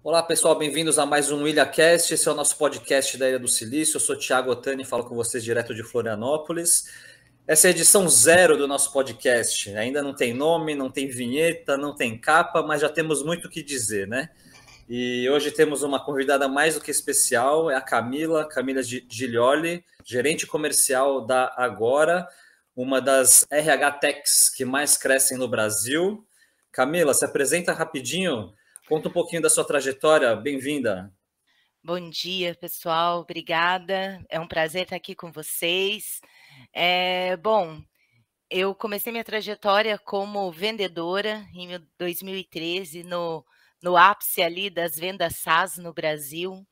Olá, pessoal, bem-vindos a mais um IlhaCast. Esse é o nosso podcast da Ilha do Silício. Eu sou Thiago Otani e falo com vocês direto de Florianópolis. Essa é a edição 0 do nosso podcast. Ainda não tem nome, não tem vinheta, não tem capa, mas já temos muito o que dizer, né? E hoje temos uma convidada mais do que especial, é a Camila Giglioli, gerente comercial da Agora, uma das RH Techs que mais crescem no Brasil. Camila, se apresenta rapidinho, conta um pouquinho da sua trajetória, bem-vinda. Bom dia, pessoal, obrigada. É um prazer estar aqui com vocês. Bom, eu comecei minha trajetória como vendedora em 2013, no ápice ali das vendas SaaS no Brasil.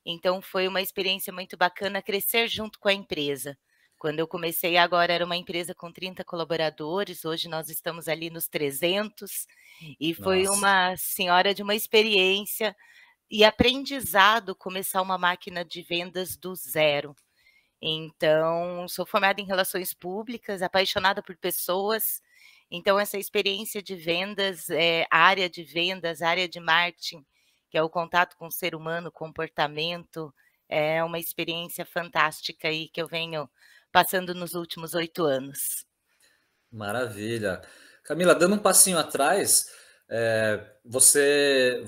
Então, foi uma experiência muito bacana crescer junto com a empresa. Quando eu comecei agora era uma empresa com 30 colaboradores, hoje nós estamos ali nos 300, e foi Nossa, uma senhora de uma experiência e aprendizado começar uma máquina de vendas do zero. Então, sou formada em relações públicas, apaixonada por pessoas, então essa experiência de vendas, área de vendas, área de marketing, que é o contato com o ser humano, comportamento, é uma experiência fantástica aí que eu venho passando nos últimos 8 anos. maravilha. Camila, dando um passinho atrás, você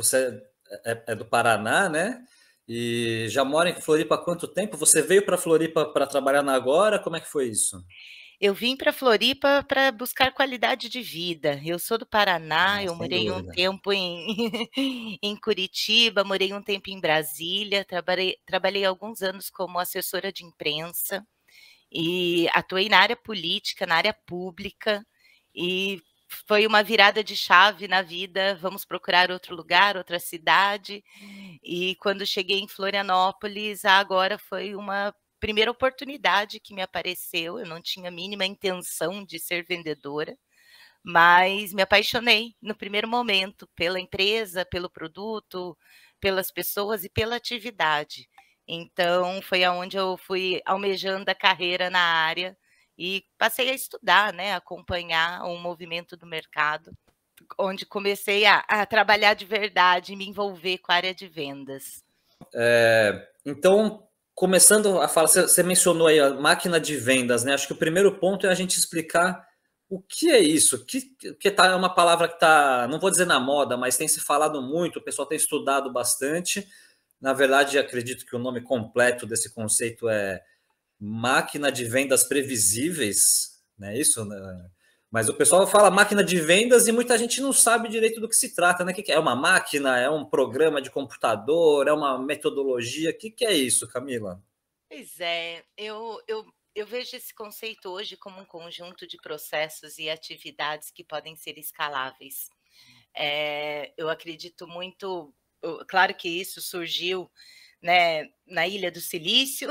é do Paraná, né? E já mora em Floripa há quanto tempo? Você veio para Floripa para trabalhar na Agora? Como é que foi isso? Eu vim para Floripa para buscar qualidade de vida. Eu sou do Paraná, Ah, eu sem morei um dúvida. tempo em em Curitiba, morei um tempo em Brasília, trabalhei alguns anos como assessora de imprensa e atuei na área política, na área pública, e foi uma virada de chave na vida, vamos procurar outro lugar, outra cidade, e quando cheguei em Florianópolis, agora foi uma primeira oportunidade que me apareceu, eu não tinha a mínima intenção de ser vendedora, mas me apaixonei no primeiro momento pela empresa, pelo produto, pelas pessoas e pela atividade. Então foi aonde eu fui almejando a carreira na área e passei a estudar, né, acompanhar o movimento do mercado, onde comecei a trabalhar de verdade e me envolver com a área de vendas. Então, começando a falar, você mencionou aí a máquina de vendas, né? Acho que o primeiro ponto é a gente explicar o que é isso, que tá, é uma palavra que está, não vou dizer na moda, mas tem se falado muito, o pessoal tem estudado bastante. Na verdade, acredito que o nome completo desse conceito é máquina de vendas previsíveis, não é isso? Né? Mas o pessoal fala máquina de vendas e muita gente não sabe direito do que se trata, né? O que é? É uma máquina? É um programa de computador? É uma metodologia? O que é isso, Camila? Pois é, eu vejo esse conceito hoje como um conjunto de processos e atividades que podem ser escaláveis. Eu acredito muito, claro que isso surgiu, né, na Ilha do Silício,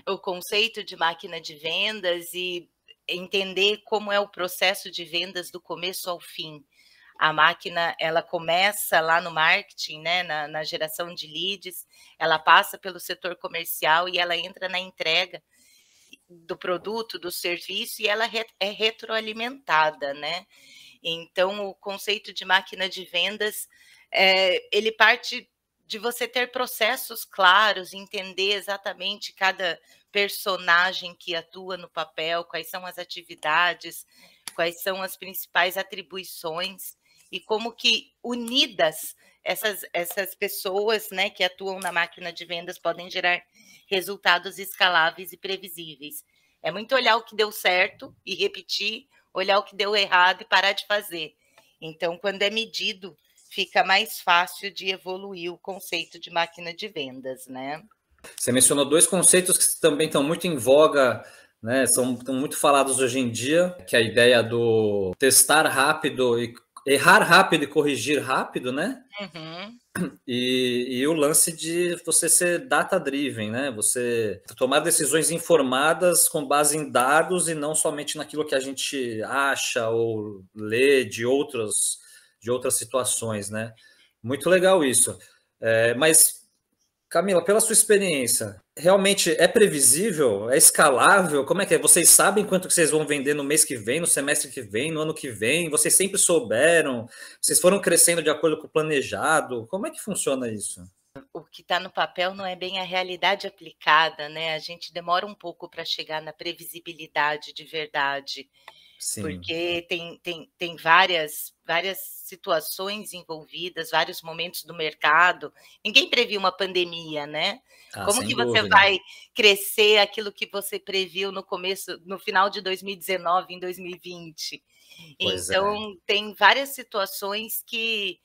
o conceito de máquina de vendas e entender como é o processo de vendas do começo ao fim. A máquina, ela começa lá no marketing, né, na geração de leads, ela passa pelo setor comercial e ela entra na entrega do produto, do serviço, e ela é retroalimentada, né? Então, o conceito de máquina de vendas, ele parte de você ter processos claros, entender exatamente cada personagem que atua no papel, quais são as atividades, quais são as principais atribuições e como que unidas essas pessoas, né, que atuam na máquina de vendas podem gerar resultados escaláveis e previsíveis. É muito olhar o que deu certo e repetir, olhar o que deu errado e parar de fazer. Então, quando é medido, fica mais fácil de evoluir o conceito de máquina de vendas, né? Você mencionou dois conceitos que também estão muito em voga, né? Estão muito falados hoje em dia, que é a ideia do testar rápido e errar rápido e corrigir rápido, né? Uhum. E o lance de você ser data-driven, né? Você tomar decisões informadas com base em dados e não somente naquilo que a gente acha ou lê de outras situações, né? Muito legal isso. Mas Camila, pela sua experiência, realmente é previsível? É escalável? Como é que é? Vocês sabem quanto que vocês vão vender no mês que vem, no semestre que vem, no ano que vem? Vocês sempre souberam? Vocês foram crescendo de acordo com o planejado? Como é que funciona isso? O que está no papel não é bem a realidade aplicada, né? A gente demora um pouco para chegar na previsibilidade de verdade, Sim. porque tem várias situações envolvidas, vários momentos do mercado. Ninguém previu uma pandemia, né? Ah, Como sem que você dúvida. vai crescer aquilo que você previu no começo, no final de 2019, em 2020? Pois é. Então, tem várias situações que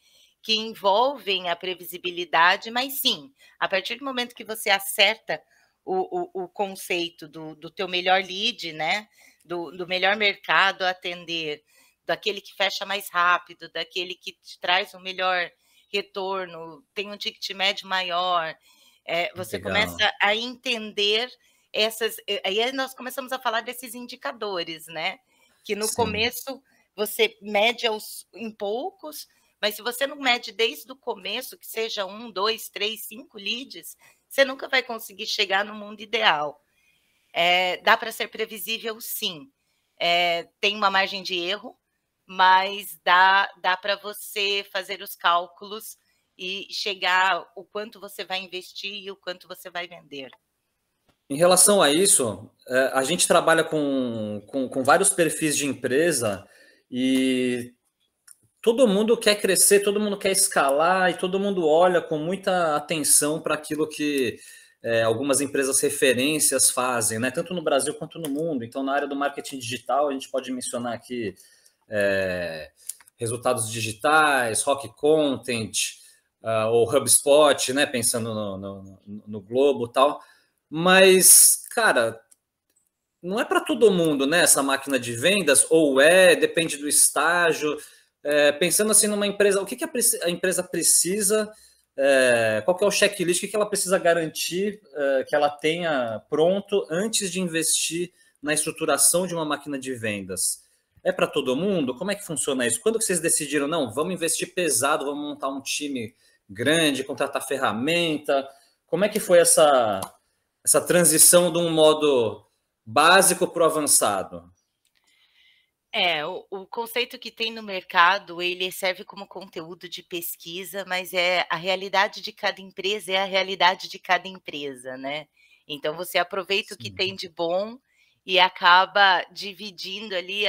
envolvem a previsibilidade, mas sim, a partir do momento que você acerta o conceito do teu melhor lead, né? Do melhor mercado a atender, daquele que fecha mais rápido, daquele que te traz um melhor retorno, tem um ticket médio maior, você Legal. começa a entender essas. Aí nós começamos a falar desses indicadores, né? Que no Sim. começo você mede em poucos, mas se você não mede desde o começo, que seja 1, 2, 3, 5 leads, você nunca vai conseguir chegar no mundo ideal. Dá para ser previsível, sim. Tem uma margem de erro, mas dá para você fazer os cálculos e chegar o quanto você vai investir e o quanto você vai vender. Em relação a isso, a gente trabalha com vários perfis de empresa e todo mundo quer crescer, todo mundo quer escalar e todo mundo olha com muita atenção para aquilo que algumas empresas referências fazem, né? Tanto no Brasil quanto no mundo. Então, na área do marketing digital, a gente pode mencionar aqui é, resultados digitais, Rock Content, ou HubSpot, né? Pensando no Globo e tal. Mas, cara, não é para todo mundo, né? Essa máquina de vendas, ou depende do estágio. Pensando assim numa empresa, o que a empresa precisa, qual que é o checklist, o que ela precisa garantir que ela tenha pronto antes de investir na estruturação de uma máquina de vendas? É para todo mundo? Como é que funciona isso? Quando que vocês decidiram, não, vamos investir pesado, vamos montar um time grande, contratar ferramenta? Como é que foi essa transição de um modo básico para o avançado? O conceito que tem no mercado, ele serve como conteúdo de pesquisa, mas é a realidade de cada empresa é a realidade de cada empresa, né. Então você aproveita o que Sim, tem de bom e acaba dividindo ali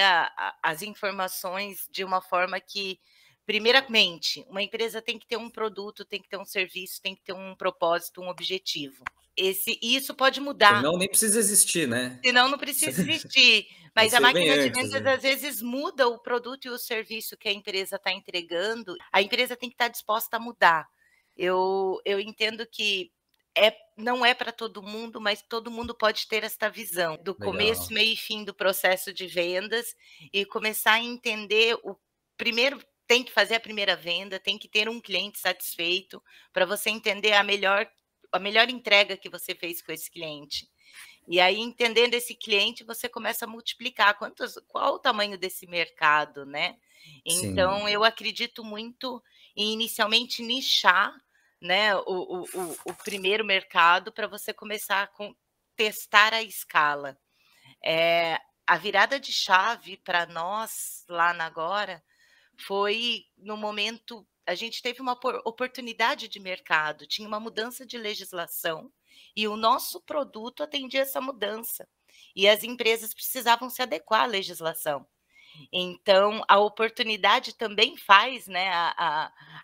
as informações de uma forma que, primeiramente, uma empresa tem que ter um produto, tem que ter um serviço, tem que ter um propósito, um objetivo. Isso pode mudar. senão nem precisa existir, né? Senão não precisa existir, mas a Você vem máquina de antes, vendas né? às vezes muda o produto e o serviço que a empresa está entregando, a empresa tem que estar disposta a mudar. Eu entendo que não é para todo mundo, mas todo mundo pode ter esta visão do começo, Legal. meio e fim do processo de vendas e começar a entender o primeiro tem que fazer a primeira venda, tem que ter um cliente satisfeito, para você entender a melhor entrega que você fez com esse cliente. E aí, entendendo esse cliente, você começa a multiplicar qual o tamanho desse mercado, né. Sim, Então eu acredito muito em inicialmente nichar, né, o primeiro mercado para você começar com testar a escala. A virada de chave para nós, lá na Agora, foi no momento a gente teve uma oportunidade de mercado, tinha uma mudança de legislação e o nosso produto atendia essa mudança. E as empresas precisavam se adequar à legislação. Então, a oportunidade também faz, né,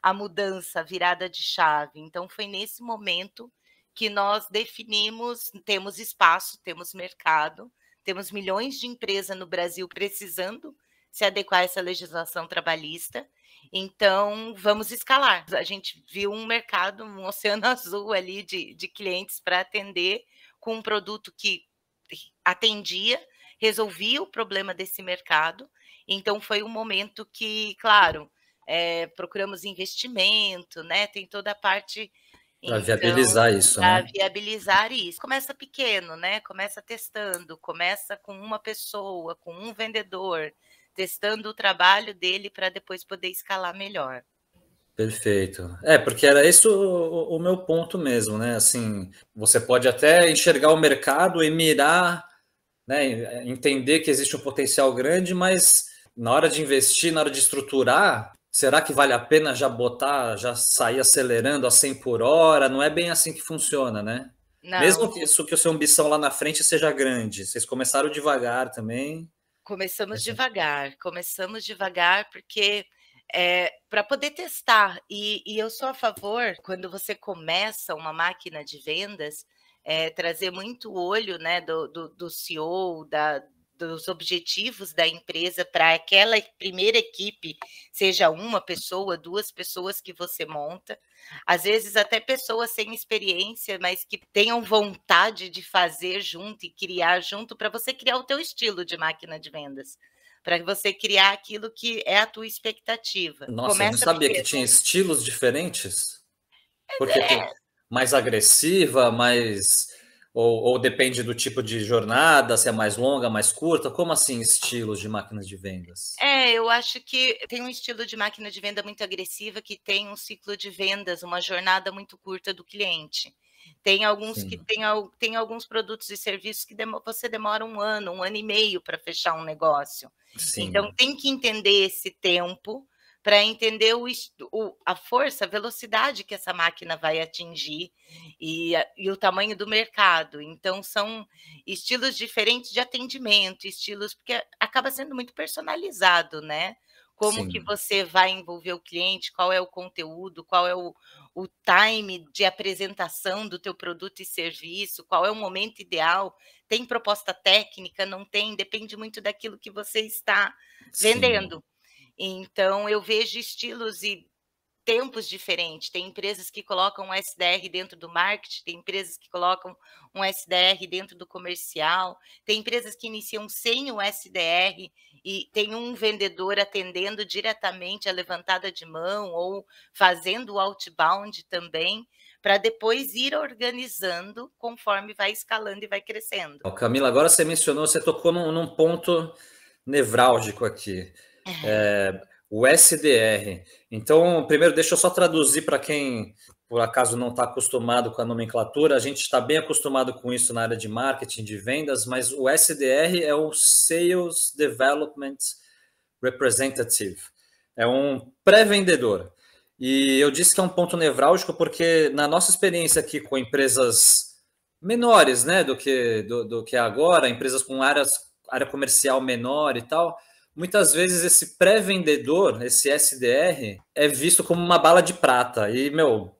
a mudança, a virada de chave. Então, foi nesse momento que nós definimos: temos espaço, temos mercado, temos milhões de empresas no Brasil precisando se adequar a essa legislação trabalhista, então vamos escalar. A gente viu um mercado, um oceano azul ali de clientes para atender, com um produto que atendia, resolvia o problema desse mercado. Então foi um momento que, claro, procuramos investimento, né, tem toda a parte, para então, viabilizar isso, para né? viabilizar isso. Começa pequeno, né, começa testando, começa com uma pessoa, com um vendedor, testando o trabalho dele para depois poder escalar melhor. Perfeito. Porque era esse o meu ponto mesmo, né? Assim, você pode até enxergar o mercado e mirar, né? Entender que existe um potencial grande, mas na hora de investir, na hora de estruturar, será que vale a pena já botar, já sair acelerando a 100 por hora? Não é bem assim que funciona, né? Não, Mesmo que isso que a sua ambição lá na frente seja grande, vocês começaram devagar também. começamos devagar porque para poder testar. E eu sou a favor, quando você começa uma máquina de vendas, trazer muito olho, né, do CEO, dos objetivos da empresa para aquela primeira equipe, seja uma pessoa, duas pessoas que você monta, às vezes até pessoas sem experiência, mas que tenham vontade de fazer junto e criar junto para você criar o teu estilo de máquina de vendas, para você criar aquilo que é a tua expectativa. Nossa, eu não Começa sabia que pequeno. tinha estilos diferentes. Porque tem mais agressiva, mais. Ou depende do tipo de jornada, se é mais longa, mais curta? Como assim, estilos de máquinas de vendas? Eu acho que tem um estilo de máquina de venda muito agressiva, que tem um ciclo de vendas, uma jornada muito curta do cliente. Tem alguns que Sim, tem alguns produtos e serviços que você demora 1 ano e meio para fechar um negócio. Então sim, tem que entender esse tempo para entender a força, a velocidade que essa máquina vai atingir e o tamanho do mercado. Então são estilos diferentes de atendimento, estilos porque acaba sendo muito personalizado, né? Como que sim, você vai envolver o cliente, qual é o conteúdo, qual é o time de apresentação do teu produto e serviço, qual é o momento ideal, tem proposta técnica, não tem, depende muito daquilo que você está sim. vendendo. Então eu vejo estilos e tempos diferentes. Tem empresas que colocam um SDR dentro do marketing, tem empresas que colocam um SDR dentro do comercial, tem empresas que iniciam sem o SDR e tem um vendedor atendendo diretamente a levantada de mão ou fazendo o outbound também, para depois ir organizando conforme vai escalando e vai crescendo. Camila, agora você mencionou, você tocou num ponto nevrálgico aqui. É, o SDR. Então, primeiro, deixa eu só traduzir para quem, por acaso, não está acostumado com a nomenclatura. A gente está bem acostumado com isso na área de marketing, de vendas, mas o SDR é o Sales Development Representative. É um pré-vendedor. E eu disse que é um ponto nevrálgico porque, na nossa experiência aqui com empresas menores, né, do que agora, empresas com área comercial menor e tal, muitas vezes esse pré-vendedor, esse SDR, é visto como uma bala de prata. E, meu,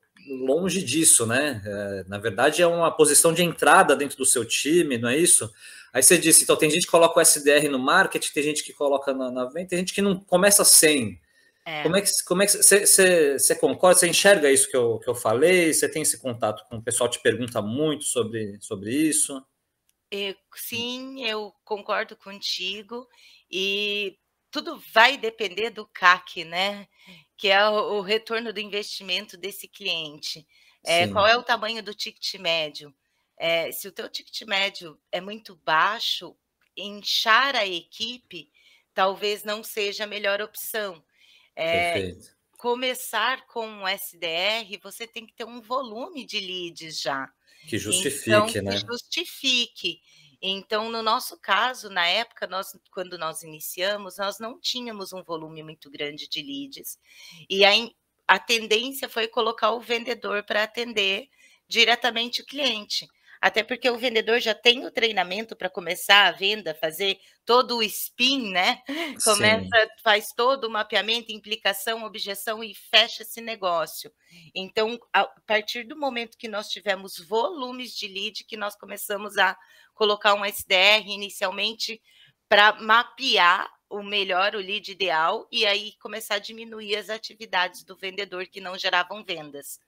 longe disso, né? Na verdade, é uma posição de entrada dentro do seu time, não é isso? Aí você disse, então tem gente que coloca o SDR no marketing, tem gente que coloca na venda, tem gente que não começa sem. É. Como é que você concorda? Você enxerga isso que eu falei? Você tem esse contato com o pessoal te pergunta muito sobre isso? Sim, eu concordo contigo e tudo vai depender do CAC, né, que é o retorno do investimento desse cliente. Qual Sim, é o tamanho do ticket médio? Se o teu ticket médio é muito baixo, inchar a equipe talvez não seja a melhor opção. Eh, perfeito. Começar com um SDR, você tem que ter um volume de leads já. Que Então, justifique, que né? justifique. Então, no nosso caso, na época, quando nós iniciamos, nós não tínhamos um volume muito grande de leads, e a tendência foi colocar o vendedor para atender diretamente o cliente. Até porque o vendedor já tem o treinamento para começar a venda, fazer todo o spin, né? Começa, Sim, faz todo o mapeamento, implicação, objeção e fecha esse negócio. Então, a partir do momento que nós tivemos volumes de lead, que nós começamos a colocar um SDR inicialmente para mapear o melhor, o lead ideal, e aí começar a diminuir as atividades do vendedor que não geravam vendas.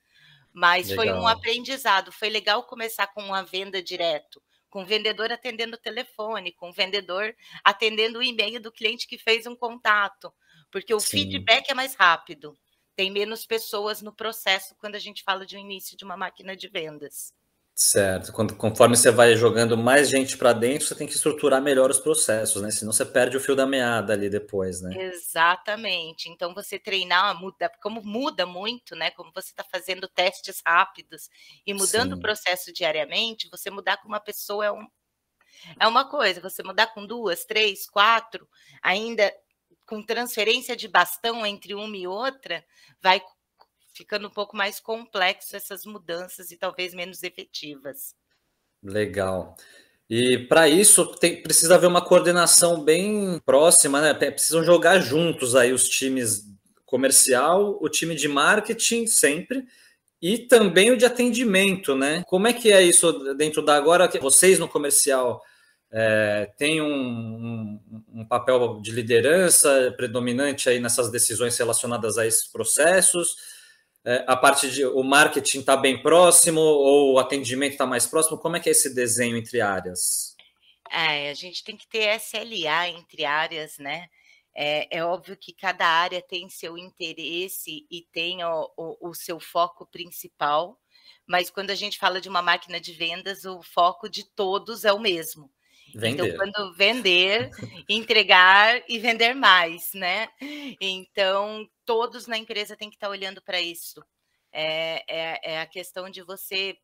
Mas foi um legal. aprendizado, foi legal começar com uma venda direto, com o vendedor atendendo o telefone, com o vendedor atendendo o e-mail do cliente que fez um contato, porque o Sim. feedback é mais rápido, tem menos pessoas no processo quando a gente fala de um início de uma máquina de vendas. Certo. Conforme você vai jogando mais gente para dentro, você tem que estruturar melhor os processos, né? Senão você perde o fio da meada ali depois, né? Exatamente. Então você treinar muda como muda muito, né, como você está fazendo testes rápidos e mudando o Sim, processo diariamente, você mudar com uma pessoa é uma coisa, você mudar com 2, 3, 4, ainda com transferência de bastão entre uma e outra, vai ficando um pouco mais complexo essas mudanças e talvez menos efetivas. legal. E para isso precisa haver uma coordenação bem próxima, né? Precisam jogar juntos aí os times comercial, o time de marketing sempre e também o de atendimento, né? Como é que é isso dentro da agora? Vocês no comercial têm um papel de liderança predominante aí nessas decisões relacionadas a esses processos? A parte de o marketing está bem próximo ou o atendimento está mais próximo? Como é que é esse desenho entre áreas? É, a gente tem que ter SLA entre áreas, né. É óbvio que cada área tem seu interesse e tem o seu foco principal, mas quando a gente fala de uma máquina de vendas, o foco de todos é o mesmo. Então, Vender. quando vender, entregar e vender mais, né. Então, todos na empresa têm que estar olhando para isso. É a questão de você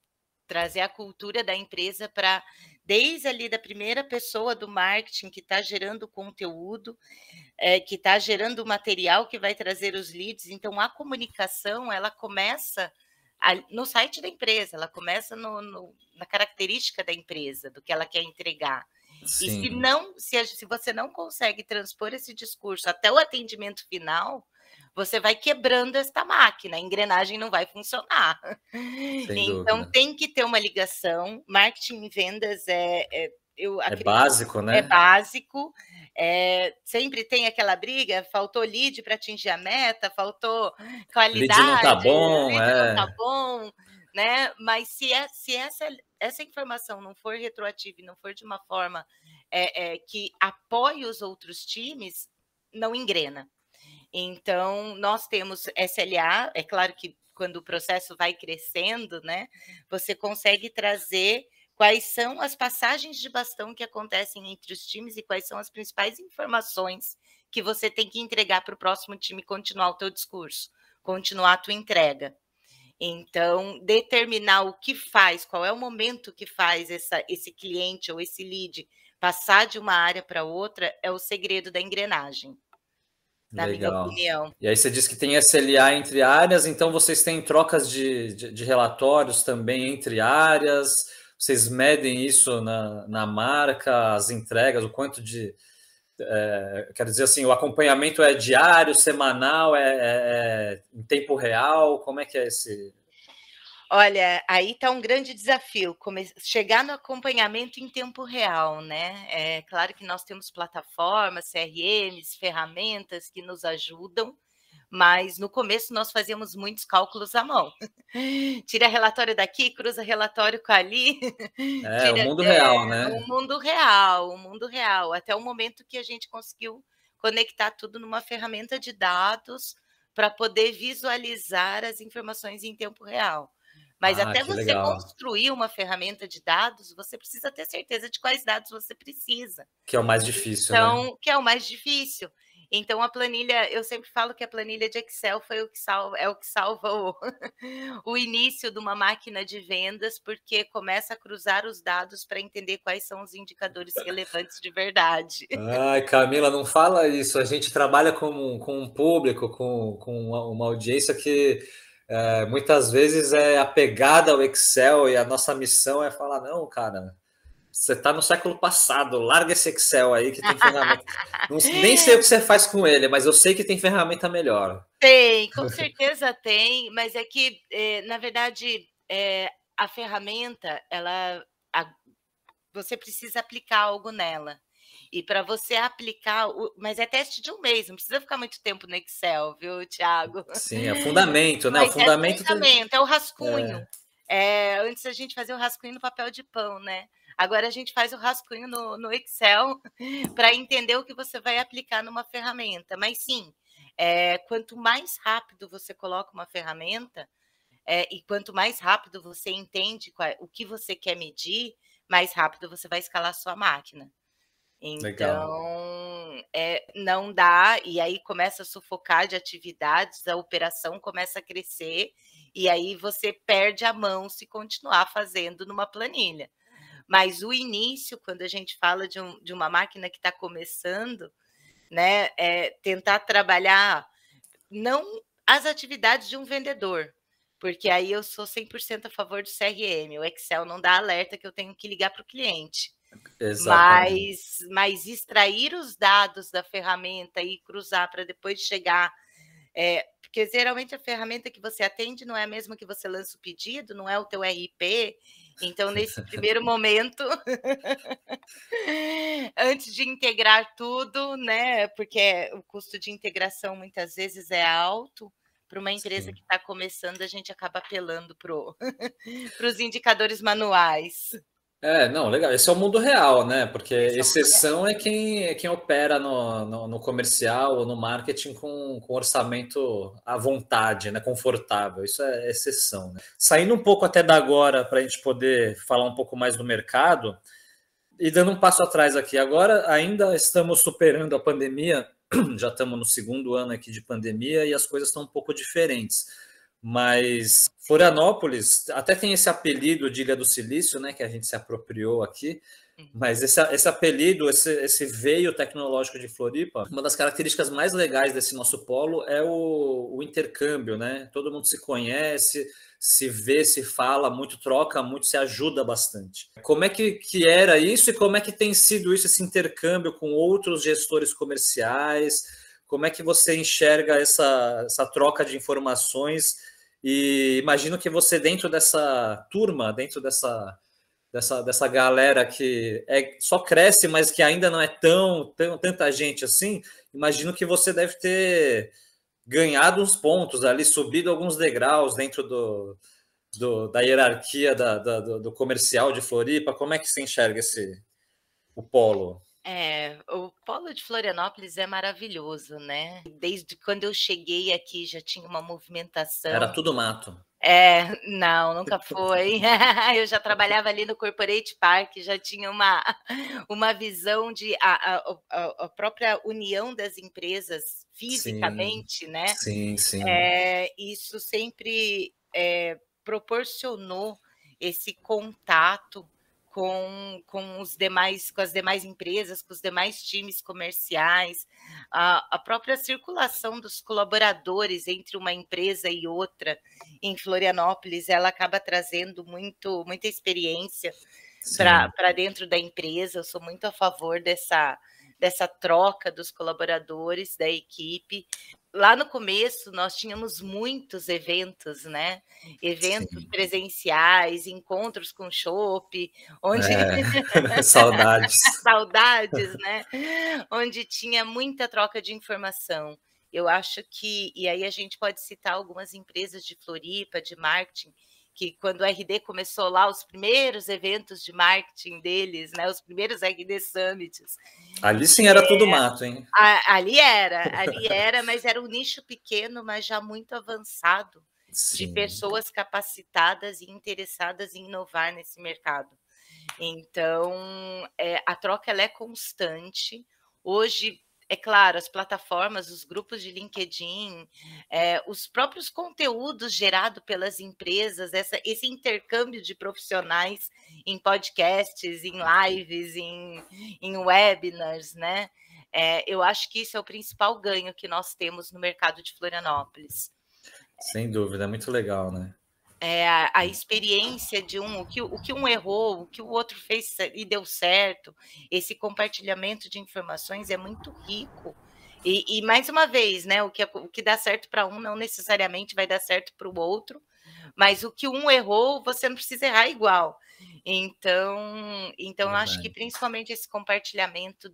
trazer a cultura da empresa para desde ali da primeira pessoa do marketing que está gerando conteúdo, que está gerando o material que vai trazer os leads, então a comunicação ela começa no site da empresa, ela começa na característica da empresa, do que ela quer entregar. E se Sim, não, se você não consegue transpor esse discurso até o atendimento final, você vai quebrando esta máquina, a engrenagem não vai funcionar. sem Então dúvida. tem que ter uma ligação, marketing e vendas eu É acredito básico, é né? básico, sempre tem aquela briga, faltou lead para atingir a meta, faltou Lead não tá qualidade, bom, lead não tá é. bom, né, mas se essa informação não for retroativa e não for de uma forma, que apoie os outros times, não engrena. Então, nós temos SLA, é claro que quando o processo vai crescendo, né, você consegue trazer quais são as passagens de bastão que acontecem entre os times e quais são as principais informações que você tem que entregar para o próximo time continuar o teu discurso, continuar a tua entrega. Então, determinar o que faz, qual é o momento que faz esse cliente ou esse lead passar de uma área para outra, é o segredo da engrenagem, na minha Legal. opinião. E aí você diz que tem SLA entre áreas, então vocês têm trocas de relatórios também entre áreas, vocês medem isso na marca, as entregas, o quanto de. Quero dizer assim, o acompanhamento é diário, semanal, é em tempo real? Como é que é esse. Olha, aí está um grande desafio, chegar no acompanhamento em tempo real, né. É claro que nós temos plataformas, CRMs, ferramentas que nos ajudam, mas no começo nós fazíamos muitos cálculos à mão. Tira relatório daqui, cruza relatório com ali, É, o mundo real, né? o mundo real, até o momento que a gente conseguiu conectar tudo numa ferramenta de dados para poder visualizar as informações em tempo real. Mas Ah, até que você legal. construir uma ferramenta de dados, você precisa ter certeza de quais dados você precisa. Que é o mais difícil, né? Então, que é o mais difícil. Então a planilha eu sempre falo que a planilha de Excel foi o que salva o início de uma máquina de vendas, porque começa a cruzar os dados para entender quais são os indicadores relevantes de verdade. Ai, Camila, não fala isso. A gente trabalha com um público, com uma audiência que muitas vezes é apegada ao Excel e a nossa missão é falar, não, cara, você está no século passado, larga esse Excel aí que tem ferramenta. Não, nem sei o que você faz com ele, mas eu sei que tem ferramenta melhor. Tem, com certeza tem, mas é que, na verdade, a ferramenta você precisa aplicar algo nela. E para você aplicar mas é teste de um mês, não precisa ficar muito tempo no Excel, viu, Thiago. Sim, é fundamento, né? O Mas é fundamento. fundamento, é o rascunho. Antes a gente fazia o rascunho no papel de pão, né. Agora a gente faz o rascunho no Excel para entender o que você vai aplicar numa ferramenta. Mas sim, quanto mais rápido você coloca uma ferramenta, e quanto mais rápido você entende o que você quer medir, mais rápido você vai escalar a sua máquina. Legal. Então, não dá, e aí começa a sufocar de atividades, a operação começa a crescer, e aí você perde a mão se continuar fazendo numa planilha. Mas o início, quando a gente fala de uma máquina que está começando, né, tentar trabalhar não as atividades de um vendedor, porque aí eu sou 100% a favor do CRM, o Excel não dá alerta que eu tenho que ligar para o cliente. Exatamente. Mas extrair os dados da ferramenta e cruzar para depois chegar, porque geralmente a ferramenta que você atende não é a mesma que você lança o pedido, não é o teu RP, então nesse primeiro momento, antes de integrar tudo, né, porque o custo de integração muitas vezes é alto, para uma empresa Sim. que está começando, a gente acaba apelando para os indicadores manuais. Não, legal. Esse é o mundo real, né? Porque Esse é o mundo real. exceção é quem opera no comercial ou no marketing com orçamento à vontade, né? Confortável. Isso é exceção, né? Saindo um pouco até da agora para a gente poder falar um pouco mais do mercado e dando um passo atrás aqui. Agora ainda estamos superando a pandemia, já estamos no segundo ano aqui de pandemia e as coisas estão um pouco diferentes. Mas Florianópolis até tem esse apelido de Ilha do Silício, né, que a gente se apropriou aqui. Mas esse apelido, esse veio tecnológico de Floripa, uma das características mais legais desse nosso polo é o intercâmbio, né? Todo mundo se conhece, se vê, se fala muito, troca muito, se ajuda bastante. Como é que era isso e como é que tem sido isso, esse intercâmbio com outros gestores comerciais? Como é que você enxerga essa troca de informações? E imagino que você, dentro dessa turma, dentro dessa galera que só cresce, mas que ainda não é tanta gente assim, imagino que você deve ter ganhado uns pontos ali, subido alguns degraus dentro da hierarquia do comercial de Floripa. Como é que você enxerga o polo? O polo de Florianópolis é maravilhoso, né. Desde quando eu cheguei aqui já tinha uma Era movimentação. tudo mato. Não, nunca foi. Eu já trabalhava ali no Corporate Park, já tinha uma visão de a própria união das empresas Sim, fisicamente, né, sim, sim. isso sempre, proporcionou esse contato com as demais empresas, com os demais times comerciais, a própria circulação dos colaboradores entre uma empresa e outra em Florianópolis, ela acaba trazendo muita experiência Sim. para dentro da empresa. Eu sou muito a favor dessa troca dos colaboradores, da equipe. Lá no começo, nós tínhamos muitos eventos, né? Eventos Sim. presenciais, encontros com chopp, onde Saudades. saudades, né? Onde tinha muita troca de informação. Eu acho que, e aí a gente pode citar algumas empresas de Floripa, de marketing, que quando o RD começou lá, os primeiros eventos de marketing deles, né, os primeiros RD Summits, Ali sim era tudo mato, hein? ali era, mas era um nicho pequeno, mas já muito avançado, de Sim. pessoas capacitadas e interessadas em inovar nesse mercado. Então, a troca ela é constante. Hoje, é claro, as plataformas, os grupos de LinkedIn, os próprios conteúdos gerados pelas empresas, esse intercâmbio de profissionais em podcasts, em lives, em webinars, né? Eu acho que isso é o principal ganho que nós temos no mercado de Florianópolis. Sem dúvida, é muito legal, né? A experiência de o que um errou, o que o outro fez e deu certo, esse compartilhamento de informações é muito rico. E mais uma vez, né, o que dá certo para um não necessariamente vai dar certo para o outro, mas o que um errou, você não precisa errar igual. Então eu acho que Verdade. principalmente esse compartilhamento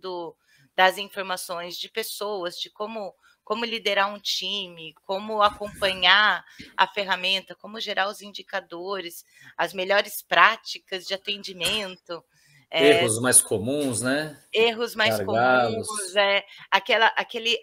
das informações de pessoas, de como liderar um time, como acompanhar a ferramenta, como gerar os indicadores, as melhores práticas de atendimento, Erros mais comuns, né? erros mais comuns, Gargalos.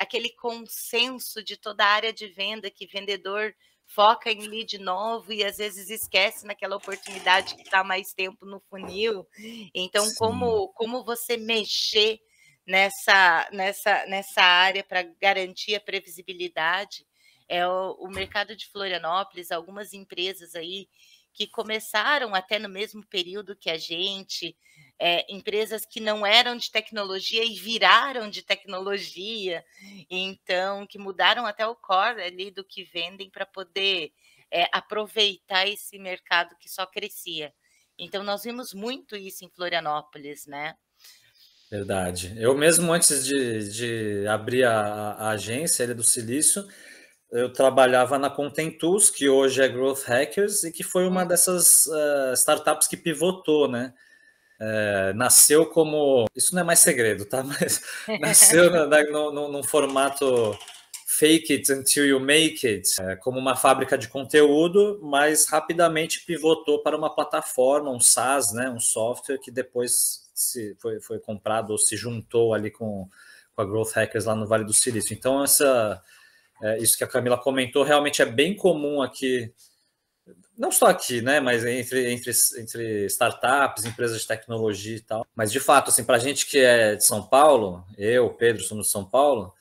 aquele consenso de toda a área de venda, que vendedor foca em lead novo e às vezes esquece naquela oportunidade que está mais tempo no funil. Então, como você mexer nessa área para garantir a previsibilidade? O mercado de Florianópolis, algumas empresas aí que começaram até no mesmo período que a gente, empresas que não eram de tecnologia e viraram de tecnologia, então, que mudaram até o core ali do que vendem para poder aproveitar esse mercado que só crescia. Então, nós vimos muito isso em Florianópolis, né? Verdade. Eu mesmo, antes de abrir a agência Ilha do Silício, eu trabalhava na Content Tools, que hoje é Growth Hackers, e que foi uma dessas startups que pivotou, né? Nasceu como... Isso não é mais segredo, tá? Mas nasceu num formato fake it until you make it, como uma fábrica de conteúdo, mas rapidamente pivotou para uma plataforma, um SaaS, né? Um software que depois foi comprado ou se juntou ali com a Growth Hackers lá no Vale do Silício. Então, isso que a Camila comentou realmente é bem comum aqui, não só aqui, né, mas entre startups, empresas de tecnologia e tal. Mas, de fato, assim, para a gente que é de São Paulo, eu, Pedro, somos de São Paulo,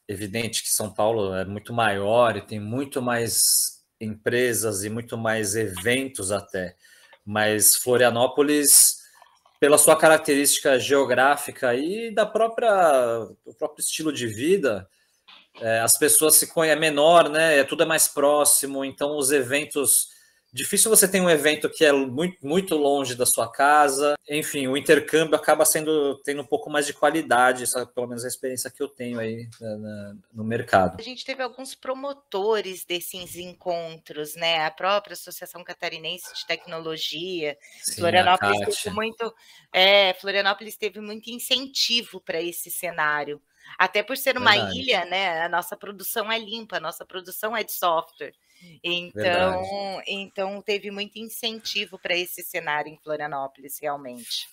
evidente que São Paulo é muito maior e tem muito mais empresas e muito mais eventos até. Mas Florianópolis, pela sua característica geográfica e do próprio estilo de vida, as pessoas se conhecem, é menor, né? Tudo é mais próximo, então os eventos... Difícil você ter um evento que é muito, muito longe da sua casa. Enfim, o intercâmbio acaba tendo um pouco mais de qualidade, pelo menos a experiência que eu tenho aí no mercado. A gente teve alguns promotores desses encontros, né? A própria Associação Catarinense de Tecnologia. Sim, Florianópolis teve muito incentivo para esse cenário. Até por ser uma ilha, né? A nossa produção é limpa, a nossa produção é de software. Então teve muito incentivo para esse cenário em Florianópolis, realmente.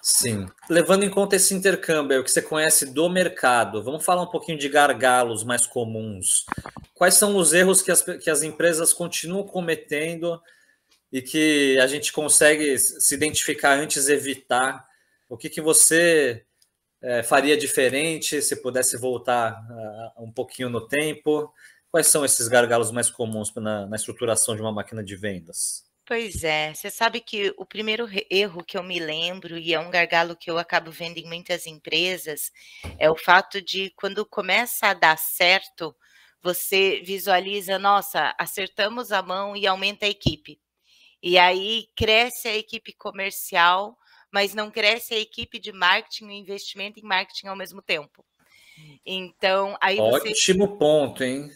Sim. Levando em conta esse intercâmbio, o que você conhece do mercado, vamos falar um pouquinho de gargalos mais comuns. Quais são os erros que as empresas continuam cometendo e que a gente consegue se identificar antes, evitar? O que você faria diferente se pudesse voltar um pouquinho no tempo? Quais são esses gargalos mais comuns na estruturação de uma máquina de vendas? Pois é, você sabe que o primeiro erro que eu me lembro, e é um gargalo que eu acabo vendo em muitas empresas, é o fato de quando começa a dar certo, você visualiza, nossa, acertamos a mão e aumenta a equipe. E aí cresce a equipe comercial, mas não cresce a equipe de marketing e investimento em marketing ao mesmo tempo. Então, aí Ótimo ponto, hein?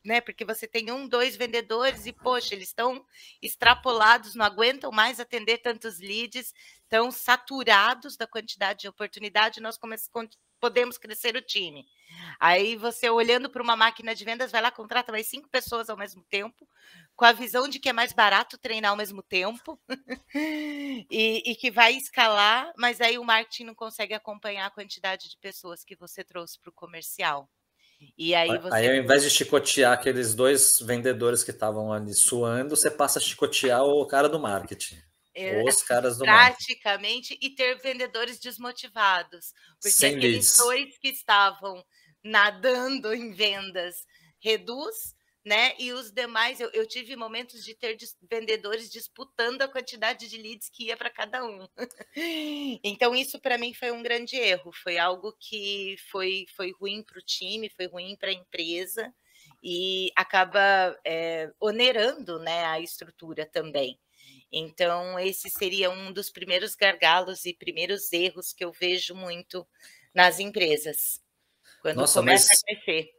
Né, porque você tem 1, 2 vendedores e, poxa, eles estão extrapolados, não aguentam mais atender tantos leads, estão saturados da quantidade de oportunidade, nós podemos crescer o time. Aí você, olhando para uma máquina de vendas, vai lá, contrata mais 5 pessoas ao mesmo tempo, com a visão de que é mais barato treinar ao mesmo tempo, e que vai escalar, mas aí o marketing não consegue acompanhar a quantidade de pessoas que você trouxe para o comercial. E aí, ao invés de chicotear aqueles 2 vendedores que estavam ali suando, você passa a chicotear o cara do marketing. Os caras do praticamente, e ter vendedores desmotivados. Porque sem aqueles 2 que estavam nadando em vendas reduz, né? E os demais, eu tive momentos de ter vendedores disputando a quantidade de leads que ia para cada um. Então, isso para mim foi um grande erro, foi algo que foi ruim para o time, foi ruim para a empresa e acaba onerando, né, a estrutura também. Então, esse seria um dos primeiros gargalos e primeiros erros que eu vejo muito nas empresas, quando começa a crescer.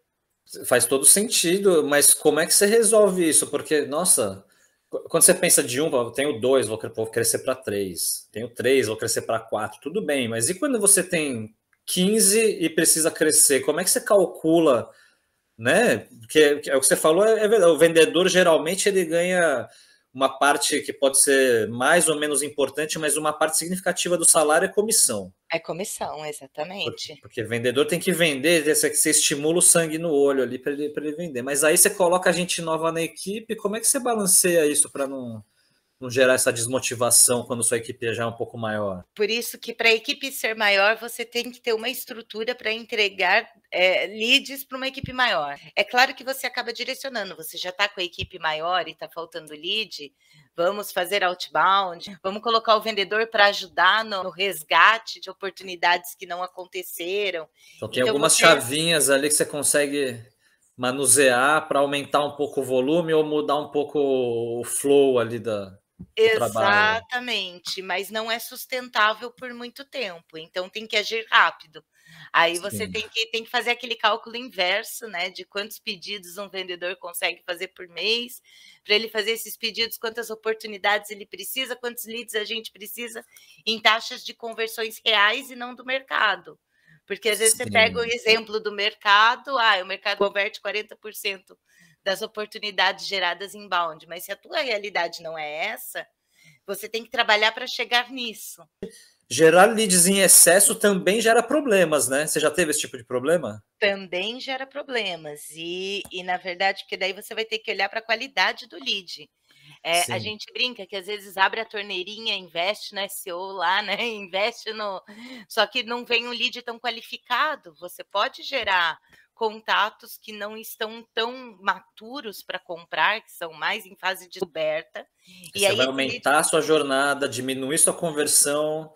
Faz todo sentido, mas como é que você resolve isso? Porque, nossa, quando você pensa de eu tenho 2, vou crescer para 3, tenho 3, vou crescer para 4, tudo bem, mas e quando você tem 15 e precisa crescer, como é que você calcula, né? Porque é o que você falou, é verdade, o vendedor geralmente ele ganha uma parte que pode ser mais ou menos importante, mas uma parte significativa do salário é comissão. É comissão, exatamente. Porque vendedor tem que vender, você estimula o sangue no olho ali para ele vender. Mas aí você coloca a gente nova na equipe, como é que você balanceia isso para não gerar essa desmotivação quando sua equipe já é um pouco maior? Por isso que para a equipe ser maior, você tem que ter uma estrutura para entregar leads para uma equipe maior. É claro que você acaba direcionando, você já está com a equipe maior e está faltando lead, vamos fazer outbound, vamos colocar o vendedor para ajudar no resgate de oportunidades que não aconteceram. Então tem algumas chavinhas ali que você consegue manusear para aumentar um pouco o volume ou mudar um pouco o flow ali do trabalho. Exatamente, mas não é sustentável por muito tempo, então tem que agir rápido. Aí você Sim. tem que fazer aquele cálculo inverso, né, de quantos pedidos um vendedor consegue fazer por mês, para ele fazer esses pedidos, quantas oportunidades ele precisa, quantos leads a gente precisa em taxas de conversões reais e não do mercado. Porque às vezes você pega o exemplo do mercado, o mercado converte 40% das oportunidades geradas inbound, mas se a tua realidade não é essa, você tem que trabalhar para chegar nisso. Gerar leads em excesso também gera problemas, né? Você já teve esse tipo de problema? Também gera problemas e na verdade, porque daí você vai ter que olhar para a qualidade do lead. A gente brinca que às vezes abre a torneirinha, investe no SEO lá, né? Investe no. Só que não vem um lead tão qualificado. Você pode gerar contatos que não estão tão maturos para comprar, que são mais em fase de descoberta. E você vai aumentar a sua jornada, diminuir sua conversão,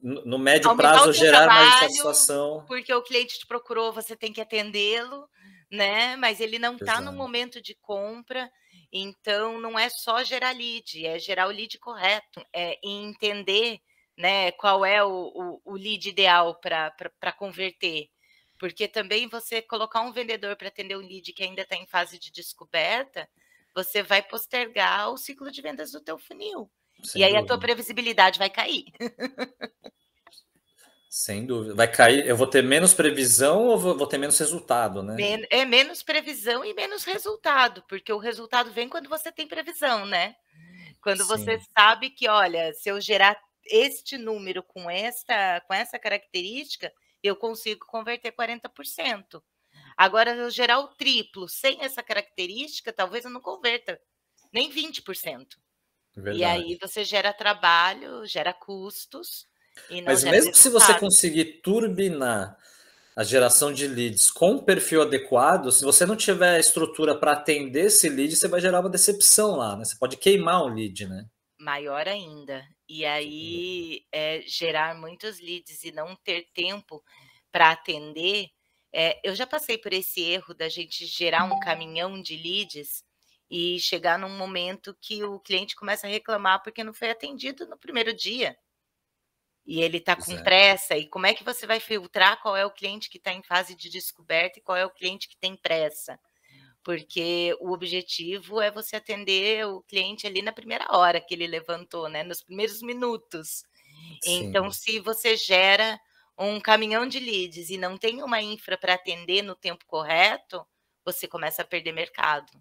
no médio aumentar prazo o teu gerar mais trabalho, insatisfação. porque o cliente te procurou, você tem que atendê-lo, né? Mas ele não está no momento de compra. Então, não é só gerar lead, é gerar o lead correto, entender, né, qual é o lead ideal para converter. Porque também você colocar um vendedor para atender um lead que ainda está em fase de descoberta, você vai postergar o ciclo de vendas do teu funil. Sem e aí dúvida. A tua previsibilidade vai cair. Sem dúvida. Vai cair. Eu vou ter menos previsão ou vou ter menos resultado, né? É menos previsão e menos resultado, porque o resultado vem quando você tem previsão, né? Quando você sabe que, olha, se eu gerar este número com essa característica, eu consigo converter 40%. Agora, se eu gerar o triplo sem essa característica, talvez eu não converta nem 20%. Verdade. E aí você gera trabalho, gera custos e não Mas gera mesmo se você resultado. conseguir turbinar a geração de leads com o perfil adequado, se você não tiver estrutura para atender esse lead, você vai gerar uma decepção lá, né? Você pode queimar um lead, né? Maior ainda. E aí, gerar muitos leads e não ter tempo para atender. Eu já passei por esse erro da gente gerar um caminhão de leads e chegar num momento que o cliente começa a reclamar porque não foi atendido no primeiro dia. E ele está com pressa, e como é que você vai filtrar qual é o cliente que está em fase de descoberta e qual é o cliente que tem pressa? Porque o objetivo é você atender o cliente ali na primeira hora que ele levantou, né, nos primeiros minutos. Então, se você gera um caminhão de leads e não tem uma infra para atender no tempo correto, você começa a perder mercado.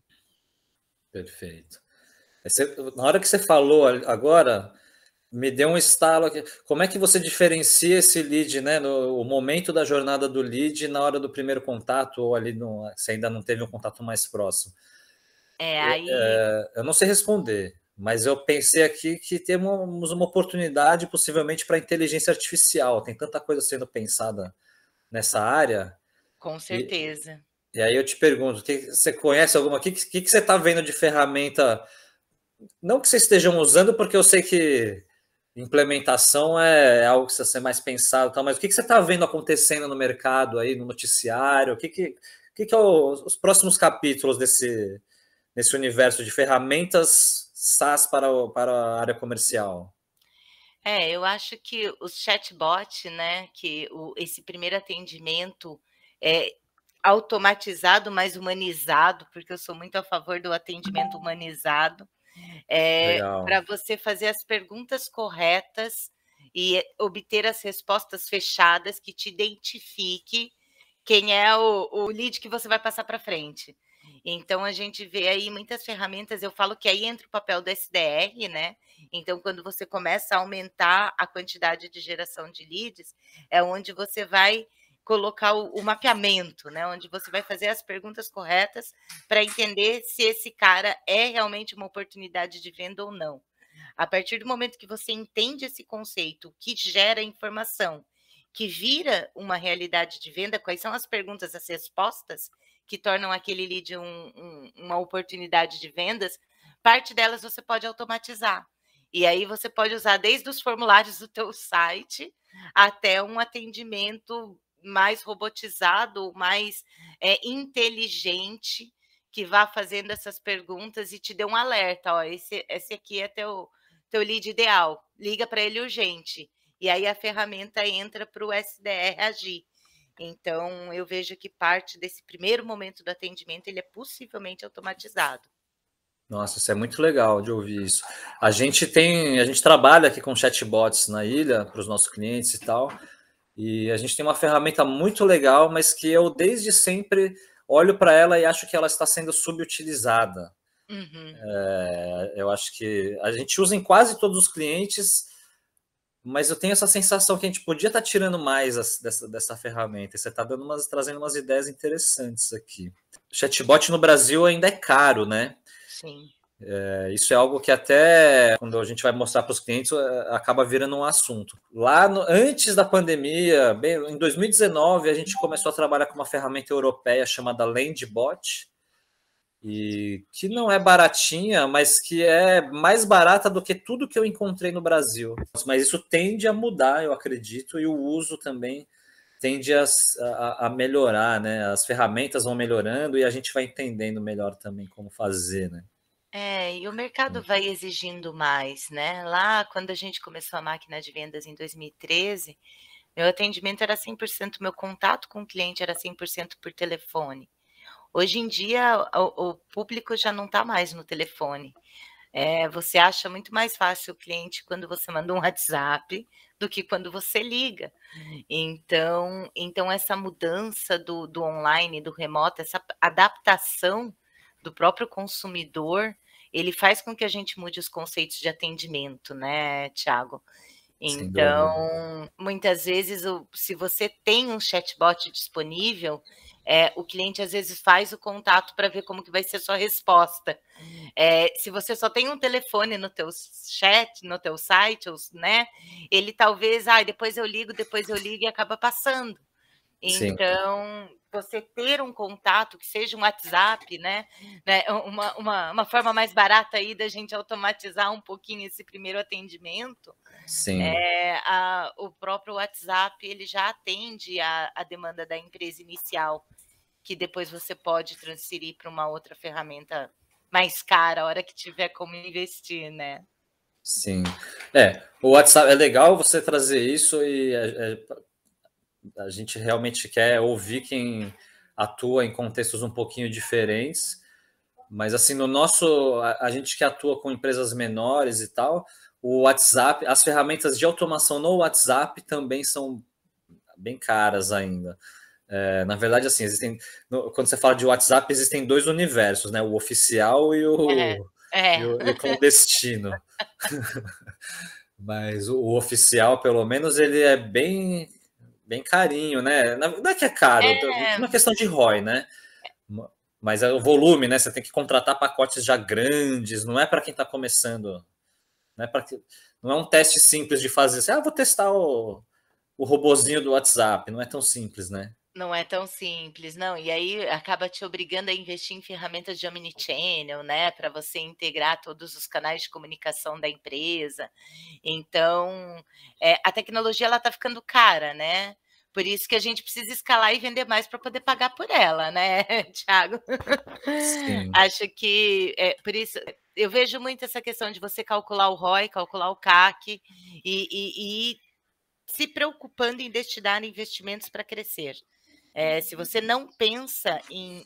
Perfeito. Na hora que você falou agora, me deu um estalo aqui. Como é que você diferencia esse lead, né? O momento da jornada do lead na hora do primeiro contato, ou ali se ainda não teve um contato mais próximo? Eu não sei responder, mas eu pensei aqui que temos uma oportunidade possivelmente para inteligência artificial. Tem tanta coisa sendo pensada nessa área. Com certeza. E aí eu te pergunto, você conhece alguma? O que você está vendo de ferramenta? Não que vocês estejam usando, porque eu sei que implementação é algo que precisa ser mais pensado, mas o que você está vendo acontecendo no mercado aí, no noticiário? O que é os próximos capítulos nesse universo de ferramentas SaaS para a área comercial? Eu acho que os chatbot, né, que esse primeiro atendimento é automatizado, mas humanizado, porque eu sou muito a favor do atendimento humanizado, para você fazer as perguntas corretas e obter as respostas fechadas que te identifique quem é o lead que você vai passar para frente. Então, a gente vê aí muitas ferramentas, eu falo que aí entra o papel do SDR, né? Então, quando você começa a aumentar a quantidade de geração de leads, é onde você vai colocar o mapeamento, né? Onde você vai fazer as perguntas corretas para entender se esse cara é realmente uma oportunidade de venda ou não. A partir do momento que você entende esse conceito, que gera informação, que vira uma realidade de venda, quais são as perguntas, as respostas que tornam aquele lead uma oportunidade de vendas, parte delas você pode automatizar. E aí você pode usar desde os formulários do teu site até um atendimento mais robotizado, mais inteligente, que vá fazendo essas perguntas e te dê um alerta. Ó, esse aqui é teu lead ideal, liga para ele urgente. E aí a ferramenta entra para o SDR agir. Então, eu vejo que parte desse primeiro momento do atendimento, ele é possivelmente automatizado. Nossa, isso é muito legal de ouvir isso. A gente trabalha aqui com chatbots na ilha para os nossos clientes e tal, e a gente tem uma ferramenta muito legal, mas que eu desde sempre olho para ela e acho que ela está sendo subutilizada. Uhum. Eu acho que a gente usa em quase todos os clientes, mas eu tenho essa sensação que a gente podia estar tirando mais dessa ferramenta. E você está trazendo umas ideias interessantes aqui. Chatbot no Brasil ainda é caro, né? Sim. Isso é algo que até quando a gente vai mostrar para os clientes acaba virando um assunto. Antes da pandemia, bem, em 2019, a gente começou a trabalhar com uma ferramenta europeia chamada Landbot, e que não é baratinha, mas que é mais barata do que tudo que eu encontrei no Brasil. Mas isso tende a mudar, eu acredito, e o uso também tende a melhorar, né? As ferramentas vão melhorando e a gente vai entendendo melhor também como fazer, né? E o mercado vai exigindo mais, né? Lá, quando a gente começou a máquina de vendas em 2013, meu atendimento era 100%, meu contato com o cliente era 100% por telefone. Hoje em dia, o público já não está mais no telefone. Você acha muito mais fácil o cliente quando você manda um WhatsApp do que quando você liga. Então essa mudança do online, do remoto, essa adaptação do próprio consumidor, ele faz com que a gente mude os conceitos de atendimento, né, Thiago? Sem dúvida. Então, muitas vezes, se você tem um chatbot disponível, o cliente às vezes faz o contato para ver como que vai ser a sua resposta. Se você só tem um telefone no teu chat, no teu site, né? Ele talvez, depois eu ligo e acaba passando. Sim, Então, você ter um contato que seja um WhatsApp, né, uma forma mais barata aí da gente automatizar um pouquinho esse primeiro atendimento, sim. o próprio WhatsApp ele já atende a demanda da empresa inicial, que depois você pode transferir para uma outra ferramenta mais cara, a hora que tiver como investir, né. Sim. O WhatsApp é legal você trazer isso e a gente realmente quer ouvir quem atua em contextos um pouquinho diferentes, mas assim, no nosso, a gente que atua com empresas menores e tal, o WhatsApp, as ferramentas de automação no WhatsApp também são bem caras ainda. Na verdade, assim, quando você fala de WhatsApp, existem dois universos, né? O oficial e É, é. o clandestino. Mas o oficial, pelo menos, ele é bem carinho, né? Não é que é caro, É, uma questão de ROI, né? Mas é o volume, né? Você tem que contratar pacotes já grandes, não é para quem está começando, não é não é um teste simples de fazer. Assim, vou testar o robozinho do WhatsApp, não é tão simples, né? não é tão simples, não. E aí acaba te obrigando a investir em ferramentas de omnichannel, né, para você integrar todos os canais de comunicação da empresa. Então, a tecnologia ela está ficando cara, né? Por isso que a gente precisa escalar e vender mais para poder pagar por ela, né, Thiago? Sim, Acho que por isso eu vejo muito essa questão de você calcular o ROI, calcular o CAC e se preocupando em destinar investimentos para crescer. Se você não pensa em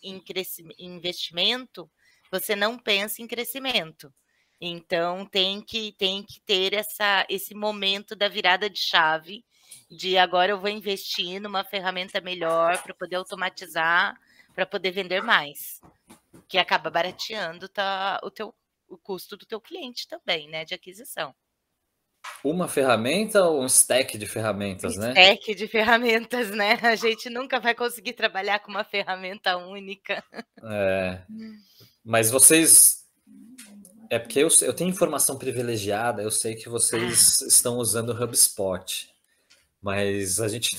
investimento, você não pensa em crescimento. Então, tem que ter esse momento da virada de chave, de agora eu vou investir numa ferramenta melhor para poder automatizar, para poder vender mais. que acaba barateando o custo do teu cliente também, né, de aquisição. Uma ferramenta ou um stack de Um ferramentas, né? stack de ferramentas, né, a gente nunca vai conseguir trabalhar com uma ferramenta única. É, mas vocês. É porque eu tenho informação privilegiada, eu sei que Ah, vocês estão usando o HubSpot, mas a gente.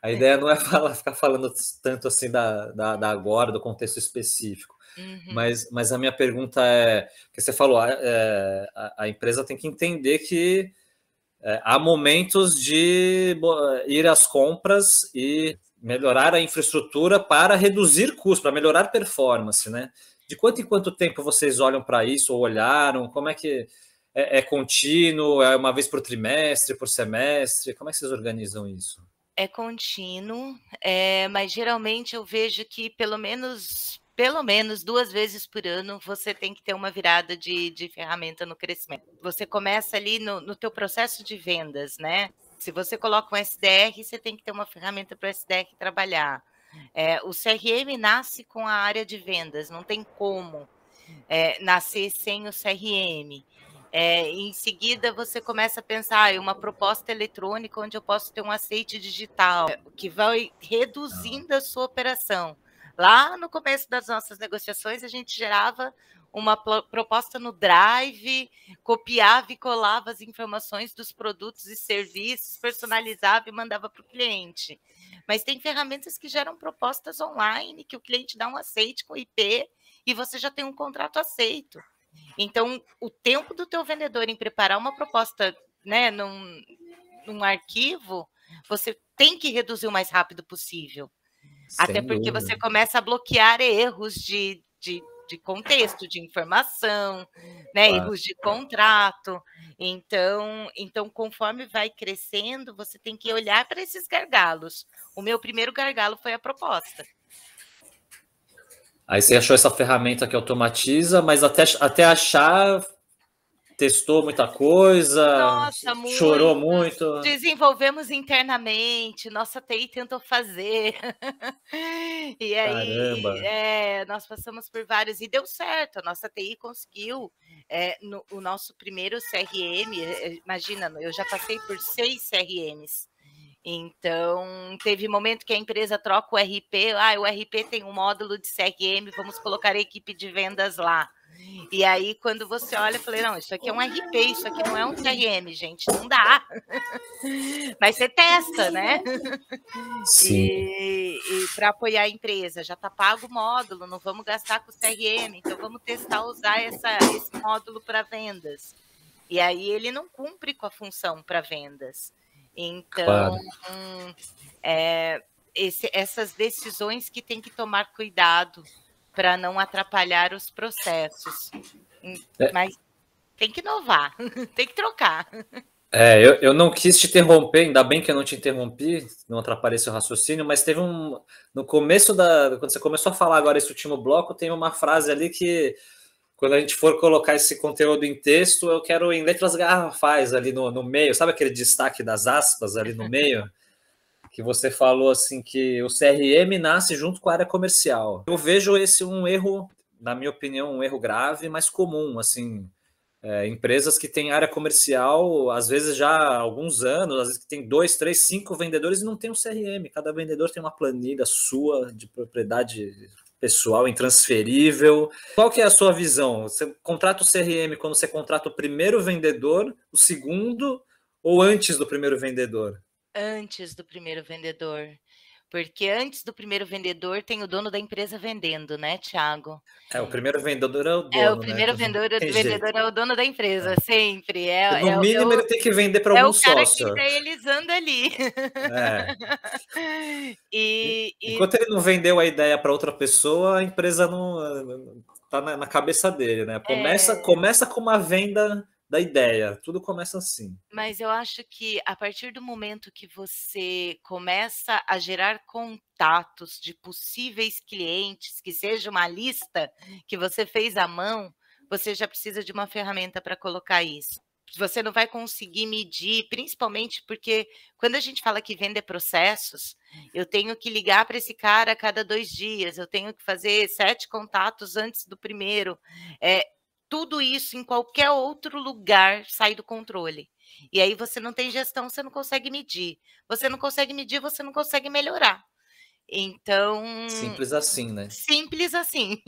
A ideia não é ficar falando tanto assim da agora, do contexto específico. uhum. Mas a minha pergunta é, que você falou, a empresa tem que entender que há momentos de ir às compras e melhorar a infraestrutura para reduzir custos, para melhorar performance, né? De quanto em quanto tempo vocês olham para isso ou olharam? Como é que é contínuo? É uma vez por trimestre, por semestre? Como é que vocês organizam isso? É contínuo, mas geralmente eu vejo que pelo menos 2 vezes por ano você tem que ter uma virada de ferramenta no crescimento. Você começa ali no teu processo de vendas, né. Se você coloca um SDR, você tem que ter uma ferramenta para o SDR trabalhar. O CRM nasce com a área de vendas, não tem como, nascer sem o CRM. Em seguida, você começa a pensar, uma proposta eletrônica onde eu posso ter um aceite digital, que vai reduzindo a sua operação. Lá no começo das nossas negociações, a gente gerava uma proposta no Drive, copiava e colava as informações dos produtos e serviços, personalizava e mandava para o cliente. Mas tem ferramentas que geram propostas online, que o cliente dá um aceite com IP e você já tem um contrato aceito. Então, o tempo do teu vendedor em preparar uma proposta, né, num arquivo, você tem que reduzir o mais rápido possível. Até Sem porque dúvida. você começa a bloquear erros de contexto, de informação, né, Claro. erros de contrato. Então, conforme vai crescendo, você tem que olhar para esses gargalos. O meu primeiro gargalo foi a proposta. Aí você achou essa ferramenta que automatiza, mas até achar, testou muita coisa, Nossa, chorou muitos. muito. Desenvolvemos internamente, nossa TI tentou fazer. E aí, Caramba. nós passamos por vários e deu certo, a nossa TI conseguiu, o nosso primeiro CRM, imagina, eu já passei por 6 CRMs. Então, teve momento que a empresa troca o RP, o RP tem um módulo de CRM, vamos colocar a equipe de vendas lá. E aí, quando você olha, eu falei, não, isso aqui é um RP, isso aqui não é um CRM, gente, não dá. Mas você testa, né? Sim, E para apoiar a empresa, já está pago o módulo, não vamos gastar com o CRM, então vamos testar usar esse módulo para vendas. E aí ele não cumpre com a função para vendas. Então, claro. essas decisões que tem que tomar cuidado para não atrapalhar os processos. Mas tem que inovar, tem que trocar. Eu não quis te interromper, ainda bem que eu não te interrompi, não atrapalhei seu raciocínio, mas teve um. No começo quando você começou a falar agora esse último bloco, tem uma frase ali que, quando a gente for colocar esse conteúdo em texto, eu quero em letras garrafais ali no meio, sabe aquele destaque das aspas ali no meio? Que você falou assim que o CRM nasce junto com a área comercial. Eu vejo esse um erro, na minha opinião, um erro grave, mas comum, assim, empresas que têm área comercial, às vezes já há alguns anos, às vezes que tem 2, 3, 5 vendedores e não tem um CRM. Cada vendedor tem uma planilha sua de propriedade pessoal intransferível. Qual que é a sua visão? Você contrata o CRM quando você contrata o primeiro vendedor, o segundo ou antes do primeiro vendedor? Antes do primeiro vendedor. Porque antes do primeiro vendedor tem o dono da empresa vendendo, né, Thiago? O primeiro vendedor é o O dono, né? primeiro Não tem jeito. vendedor é o dono da empresa, sempre. No mínimo, ele tem que vender para É algum o cara que sócio. idealizando ali. É. E Enquanto ele não vendeu a ideia para outra pessoa, a empresa não tá na cabeça dele, né? Começa com uma venda da ideia. Tudo começa assim. mas eu acho que a partir do momento que você começa a gerar contatos de possíveis clientes, que seja uma lista que você fez à mão, você já precisa de uma ferramenta para colocar isso. você não vai conseguir medir, principalmente porque quando a gente fala que vender processos, eu tenho que ligar para esse cara a cada 2 dias, eu tenho que fazer 7 contatos antes do primeiro. Tudo isso em qualquer outro lugar sai do controle. E aí você não tem gestão, você não consegue medir. Você não consegue medir, você não consegue melhorar. Então, Simples assim, né? simples assim.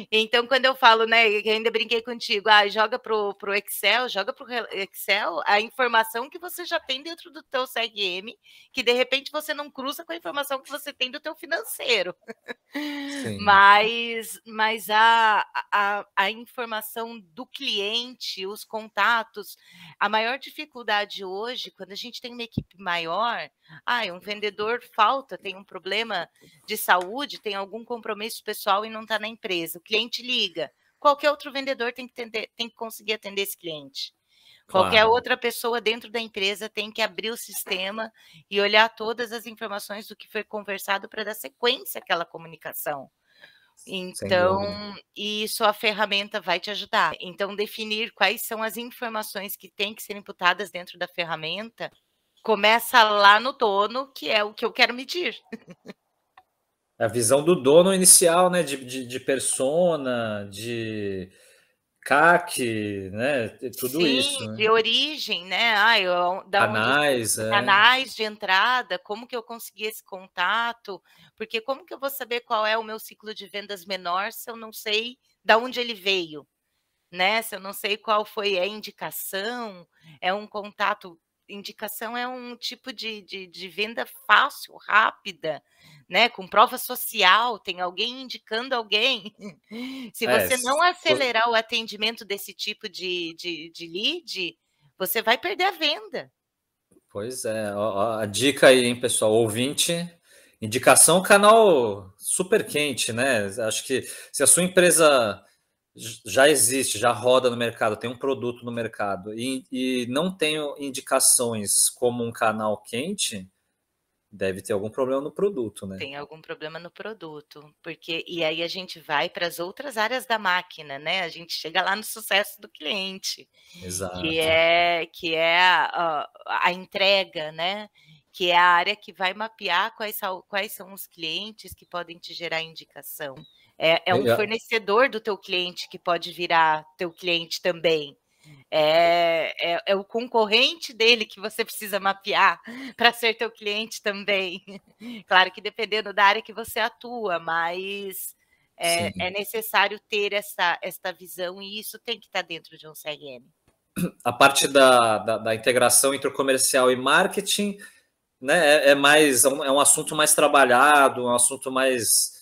Então, quando eu falo, né, que ainda brinquei contigo, joga pro Excel, joga pro Excel a informação que você já tem dentro do teu CRM, que de repente você não cruza com a informação que você tem do teu financeiro. Sim. Mas a informação do cliente, os contatos, a maior dificuldade hoje, quando a gente tem uma equipe maior, um vendedor falta, tem um problema de saúde, tem algum compromisso pessoal e não está na empresa. O cliente liga. Qualquer outro vendedor tem que conseguir atender esse cliente. Qualquer Claro. outra pessoa dentro da empresa tem que abrir o sistema e olhar todas as informações do que foi conversado para dar sequência àquela comunicação. Sem dúvida. Então, isso a ferramenta vai te ajudar. Então, definir quais são as informações que têm que ser imputadas dentro da ferramenta, começa lá no dono, que é o que eu quero medir. A visão do dono inicial, né, de persona, de CAC, né, tudo isso, Sim, né. de origem, né, da onde Canais, canais de entrada, como que eu consegui esse contato, porque como que eu vou saber qual é o meu ciclo de vendas menor se eu não sei da onde ele veio? Né, se eu não sei qual foi a indicação, é um contato indicação é um tipo de venda fácil, rápida, né, com prova social, tem alguém indicando alguém. Se é, você não s acelerar o atendimento desse tipo de lead, você vai perder a venda. pois é, ó, a dica aí, hein, pessoal, ouvinte, indicação canal super quente, né, acho que se a sua empresa já existe, já roda no mercado, tem um produto no mercado e não tem indicações como um canal quente, deve ter algum problema no produto, né. Tem algum problema no produto, porque e aí a gente vai para as outras áreas da máquina, né, a gente chega lá no sucesso do cliente, que Exato. é a entrega, né, que é a área que vai mapear quais são os clientes que podem te gerar indicação. É um E fornecedor do teu cliente que pode virar teu cliente também. É o concorrente dele que você precisa mapear para ser teu cliente também. Claro que dependendo da área que você atua, mas é sim. necessário ter esta visão e isso tem que estar dentro de um CRM. A parte da integração entre o comercial e marketing, né, é um assunto mais trabalhado, um assunto mais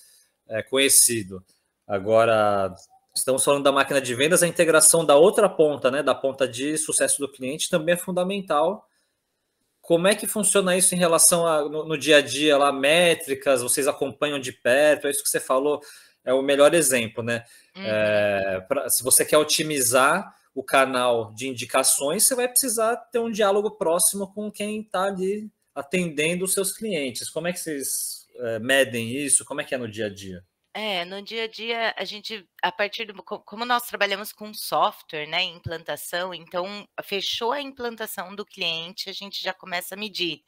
conhecido. Agora, estamos falando da máquina de vendas, a integração da outra ponta, né, da ponta de sucesso do cliente, também é fundamental. Como é que funciona isso em relação no dia a dia, lá, métricas, vocês acompanham de perto, é isso que você falou, é o melhor exemplo, né? Uhum. Se você quer otimizar o canal de indicações, você vai precisar ter um diálogo próximo com quem está ali atendendo os seus clientes. Como é que vocês medem isso? Como é que é no dia a dia? No dia a dia, a gente, a partir do como nós trabalhamos com software, né, implantação, então fechou a implantação do cliente, a gente já começa a medir,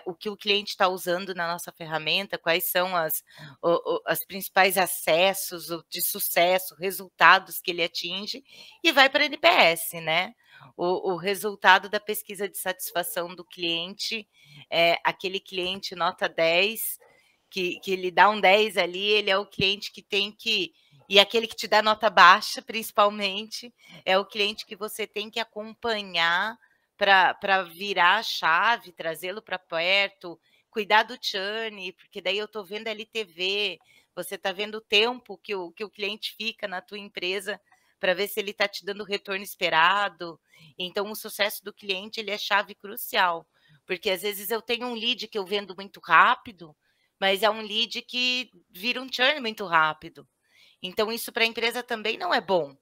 o que o cliente está usando na nossa ferramenta, quais são as principais acessos de sucesso, resultados que ele atinge, e vai para NPS, né. O resultado da pesquisa de satisfação do cliente, aquele cliente nota 10 que ele dá um 10 ali, ele é o cliente que tem que e aquele que te dá nota baixa, principalmente, é o cliente que você tem que acompanhar para virar a chave, trazê-lo para perto, cuidar do churn, porque daí eu estou vendo LTV, você está vendo o tempo que o cliente fica na tua empresa para ver se ele está te dando o retorno esperado. Então o sucesso do cliente, ele é chave crucial, porque às vezes eu tenho um lead que eu vendo muito rápido, mas é um lead que vira um churn muito rápido. Então isso para a empresa também não é bom.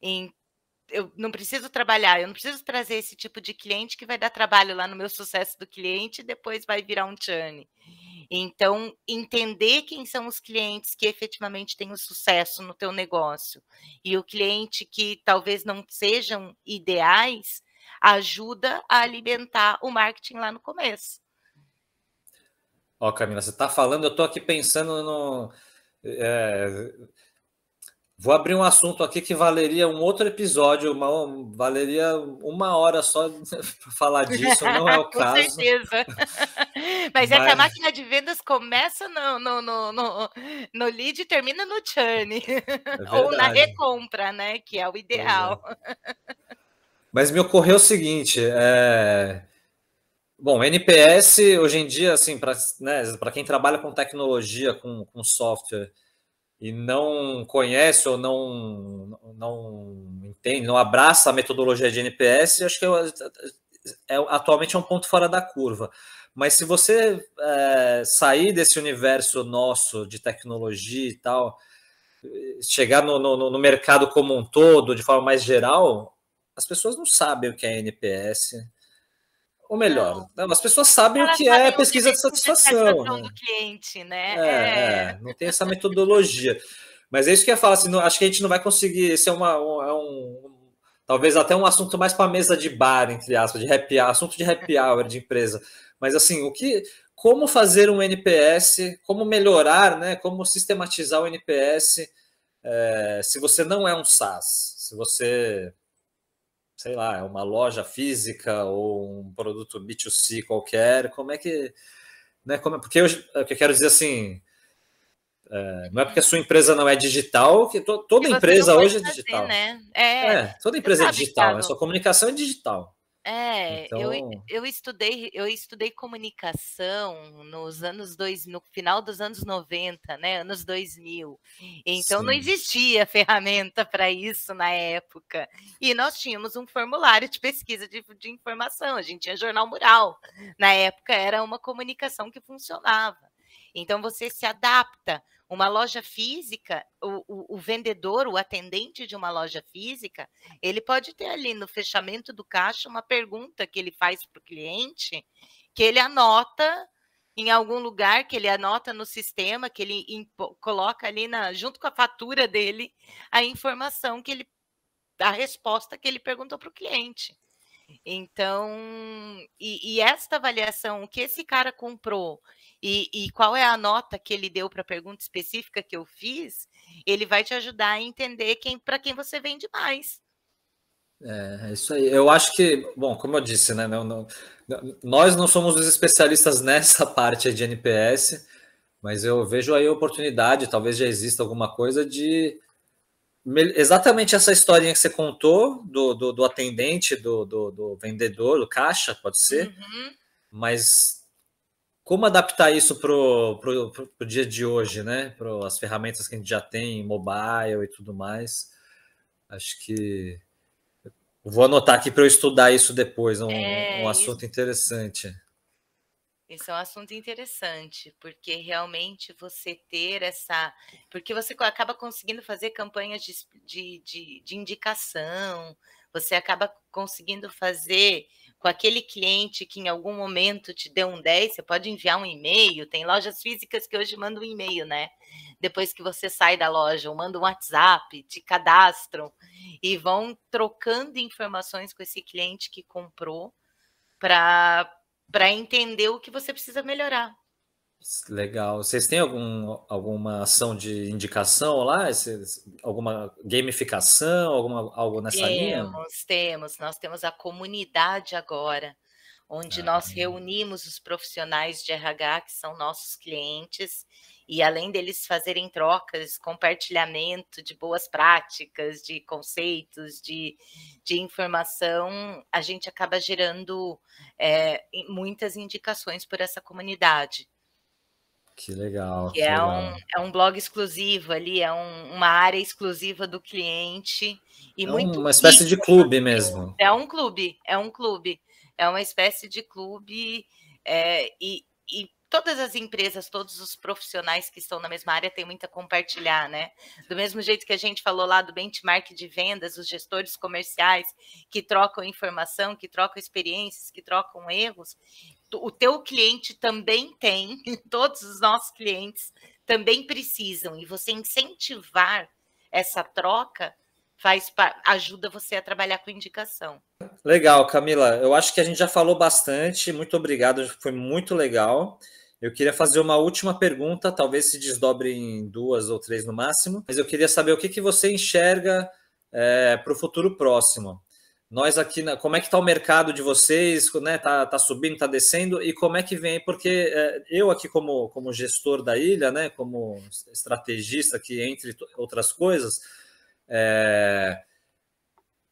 Em eu não preciso trabalhar, eu não preciso trazer esse tipo de cliente que vai dar trabalho lá no meu sucesso do cliente e depois vai virar um churn. Então, entender quem são os clientes que efetivamente têm o sucesso no teu negócio e o cliente que talvez não sejam ideais, ajuda a alimentar o marketing lá no começo. Ó, Camila, você está falando, eu estou aqui pensando no. Vou abrir um assunto aqui que valeria um outro episódio, valeria 1 hora só para falar disso, não é o Com caso. certeza. Mas é que a Mas máquina de vendas começa no lead e termina no churn. é Ou na verdade. recompra, né? Que é o Pois é. ideal. Mas me ocorreu o seguinte: bom, NPS hoje em dia, assim, para quem trabalha com tecnologia, com software, e não conhece ou não entende, não abraça a metodologia de NPS, acho que atualmente é um ponto fora da curva. Mas se você sair desse universo nosso de tecnologia e tal, chegar no mercado como um todo, de forma mais geral, as pessoas não sabem o que é NPS. Ou melhor, Não. as pessoas sabem o Elas que é sabem o que é pesquisa de pesquisa de satisfação, satisfação né? do cliente, né? Não tem essa metodologia. Mas é isso que eu ia falar, assim, acho que a gente não vai conseguir. Esse talvez até um assunto mais para mesa de bar, entre aspas, de happy hour, assunto de happy hour de empresa. Mas assim, como fazer um NPS, como melhorar, né? Como sistematizar o NPS se você não é um SaaS, se você, sei lá, é uma loja física ou um produto B2C qualquer, como é que. Né, porque o que eu quero dizer assim. Não é porque a sua empresa não é digital, que Que toda você não empresa pode hoje é fazer, digital. né? Toda Você empresa é sabe, digital, a Thiago, sua comunicação é digital. eu Então, eu estudei comunicação no final dos anos 90, né, anos 2000. Então não sim. existia ferramenta para isso na época. E nós tínhamos um formulário de pesquisa de informação, a gente tinha jornal mural. Na época era uma comunicação que funcionava. Então você se adapta. Uma loja física, o vendedor, o atendente de uma loja física, ele pode ter ali no fechamento do caixa uma pergunta que ele faz para o cliente, que ele anota em algum lugar, que ele anota no sistema, que ele coloca ali junto com a fatura dele a informação a resposta que ele perguntou para o cliente. Então, e esta avaliação, o que esse cara comprou e qual é a nota que ele deu para a pergunta específica que eu fiz, ele vai te ajudar a entender para quem você vende mais. É isso aí. Eu acho que, bom, como eu disse, né? Nós não somos os especialistas nessa parte de NPS, mas eu vejo aí a oportunidade, talvez já exista alguma coisa de exatamente essa historinha que você contou do atendente, do vendedor, do caixa, pode ser, Uhum. mas como adaptar isso pro dia de hoje, né? Para as ferramentas que a gente já tem, mobile e tudo mais. Acho que vou anotar aqui para eu estudar isso depois, um Isso, assunto interessante. isso é um assunto interessante, porque realmente você ter essa. Porque você acaba conseguindo fazer campanhas de indicação, você acaba conseguindo fazer com aquele cliente que em algum momento te deu um 10, você pode enviar um e-mail. Tem lojas físicas que hoje mandam um e-mail, né? Depois que você sai da loja, ou manda um WhatsApp, te cadastram e vão trocando informações com esse cliente que comprou para entender o que você precisa melhorar. Legal. Vocês têm alguma ação de indicação lá? Alguma gamificação, algo nessa linha? Temos. Nós temos a comunidade agora, onde nós reunimos os profissionais de RH, que são nossos clientes, e além deles fazerem trocas, compartilhamento de boas práticas, de conceitos, de informação, a gente acaba gerando muitas indicações por essa comunidade. Que legal, Que que legal. é um blog exclusivo ali, uma área exclusiva do cliente e É muito uma espécie de rico. clube mesmo. É uma espécie de clube, e todas as empresas, todos os profissionais que estão na mesma área têm muito a compartilhar, né? Do mesmo jeito que a gente falou lá do benchmark de vendas, os gestores comerciais que trocam informação, que trocam experiências, que trocam erros, o teu cliente também tem, todos os nossos clientes também precisam, e você incentivar essa troca ajuda você a trabalhar com indicação. Legal, Camila. Eu acho que a gente já falou bastante. Muito obrigado, foi muito legal. Eu queria fazer uma última pergunta, talvez se desdobre em 2 ou 3 no máximo, mas eu queria saber o que você enxerga para o futuro próximo. Nós aqui, como é que está o mercado de vocês? Né? Tá subindo, está descendo? E como é que vem? Porque eu aqui como gestor da ilha, né? Como estrategista aqui, entre outras coisas,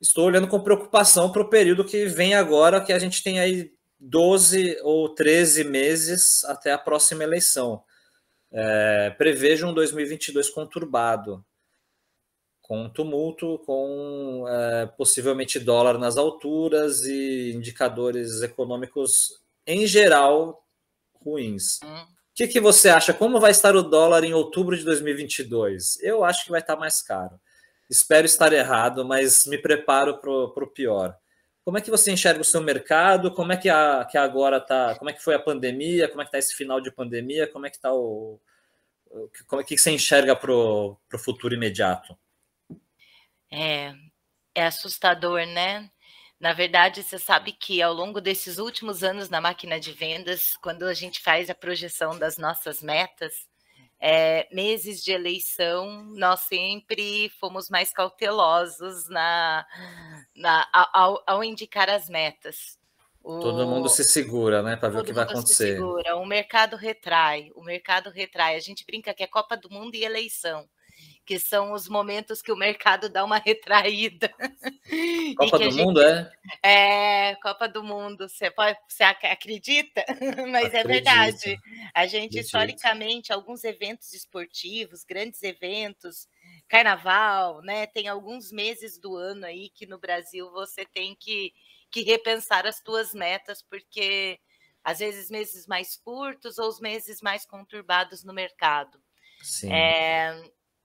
estou olhando com preocupação para o período que vem agora, que a gente tem aí 12 ou 13 meses até a próxima eleição. Prevejo um 2022 conturbado, com tumulto, com possivelmente dólar nas alturas e indicadores econômicos, em geral, ruins. O que você acha? Como vai estar o dólar em outubro de 2022? Eu acho que vai estar mais caro. Espero estar errado, mas me preparo para o pior. Como é que você enxerga o seu mercado? Como é que agora está? Como é que foi a pandemia? Como é que está esse final de pandemia? Como é que está como é que você enxerga para o futuro imediato? É assustador, né? Na verdade, você sabe que ao longo desses últimos anos na máquina de vendas, quando a gente faz a projeção das nossas metas, meses de eleição, nós sempre fomos mais cautelosos ao indicar as metas. Todo mundo se segura, né, para ver o que vai acontecer. Se segura, o mercado retrai. A gente brinca que é Copa do Mundo e eleição, que são os momentos que o mercado dá uma retraída. Copa do Mundo, Copa do Mundo. Você acredita? Mas Acredito. É verdade. A gente, historicamente, alguns eventos esportivos, grandes eventos, carnaval, né? Tem alguns meses do ano aí que no Brasil você tem que repensar as tuas metas, porque às vezes meses mais curtos ou os meses mais conturbados no mercado. Sim.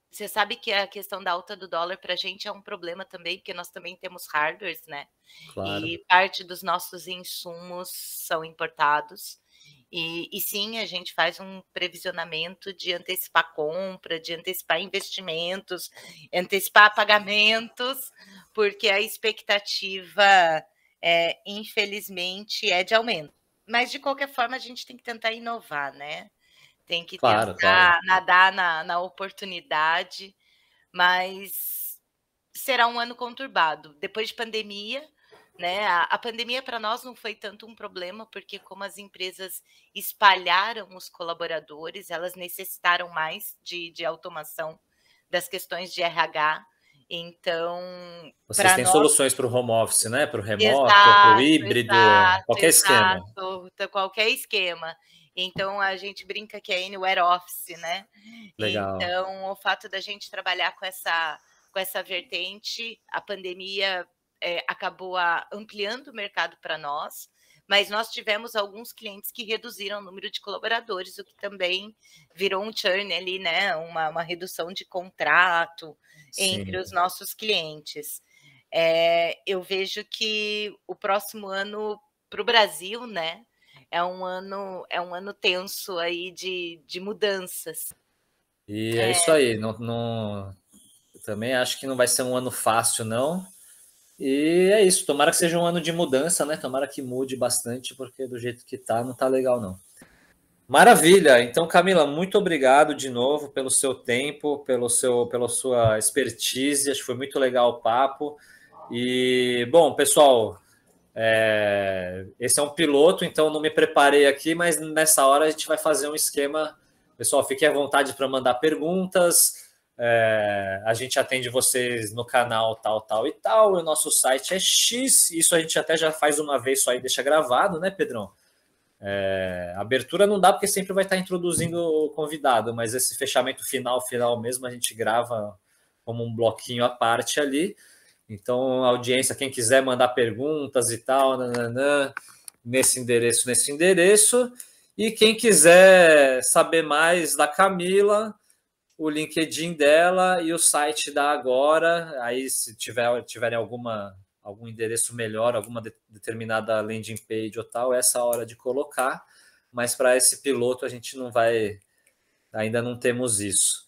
Você sabe que a questão da alta do dólar para a gente é um problema também, porque nós também temos hardwares, né? Claro. E parte dos nossos insumos são importados. E sim, a gente faz um previsionamento de antecipar compra, de antecipar investimentos, antecipar pagamentos, porque a expectativa, infelizmente, é de aumento. Mas, de qualquer forma, a gente tem que tentar inovar, né? Tem que tentar nadar na oportunidade, mas será um ano conturbado. Depois de pandemia, né? A pandemia para nós não foi tanto um problema, porque como as empresas espalharam os colaboradores, elas necessitaram mais de automação das questões de RH. Então, vocês têm soluções para o home office, né? Para o remoto, para o híbrido, qualquer esquema. Qualquer esquema. Então, a gente brinca que é anywhere office, né? Legal. Então, o fato da gente trabalhar com essa vertente, a pandemia acabou ampliando o mercado para nós, mas nós tivemos alguns clientes que reduziram o número de colaboradores, o que também virou um churn ali, né? Uma redução de contrato entre os nossos clientes. Eu vejo que o próximo ano para o Brasil, né? É um ano tenso aí de mudanças. E é isso aí. Também acho que não vai ser um ano fácil, não. E é isso. Tomara que seja um ano de mudança, né? Tomara que mude bastante, porque do jeito que tá, não tá legal, não. Maravilha. Então, Camila, muito obrigado de novo pelo seu tempo, pela sua expertise. Acho que foi muito legal o papo. E, bom, pessoal, esse é um piloto, então não me preparei aqui, mas nessa hora a gente vai fazer um esquema. Pessoal, fiquem à vontade para mandar perguntas. A gente atende vocês no canal tal e tal. O nosso site é X. Isso a gente até já faz uma vez só e deixa gravado, né, Pedrão? Abertura não dá porque sempre vai estar introduzindo o convidado, mas esse fechamento final mesmo a gente grava como um bloquinho à parte ali. Então, audiência, quem quiser mandar perguntas e tal, nesse endereço. E quem quiser saber mais da Camila, o LinkedIn dela e o site da Agora. Aí, se tiverem alguma algum endereço melhor, alguma determinada landing page ou tal, essa é a hora de colocar, mas para esse piloto a gente não vai, ainda não temos isso.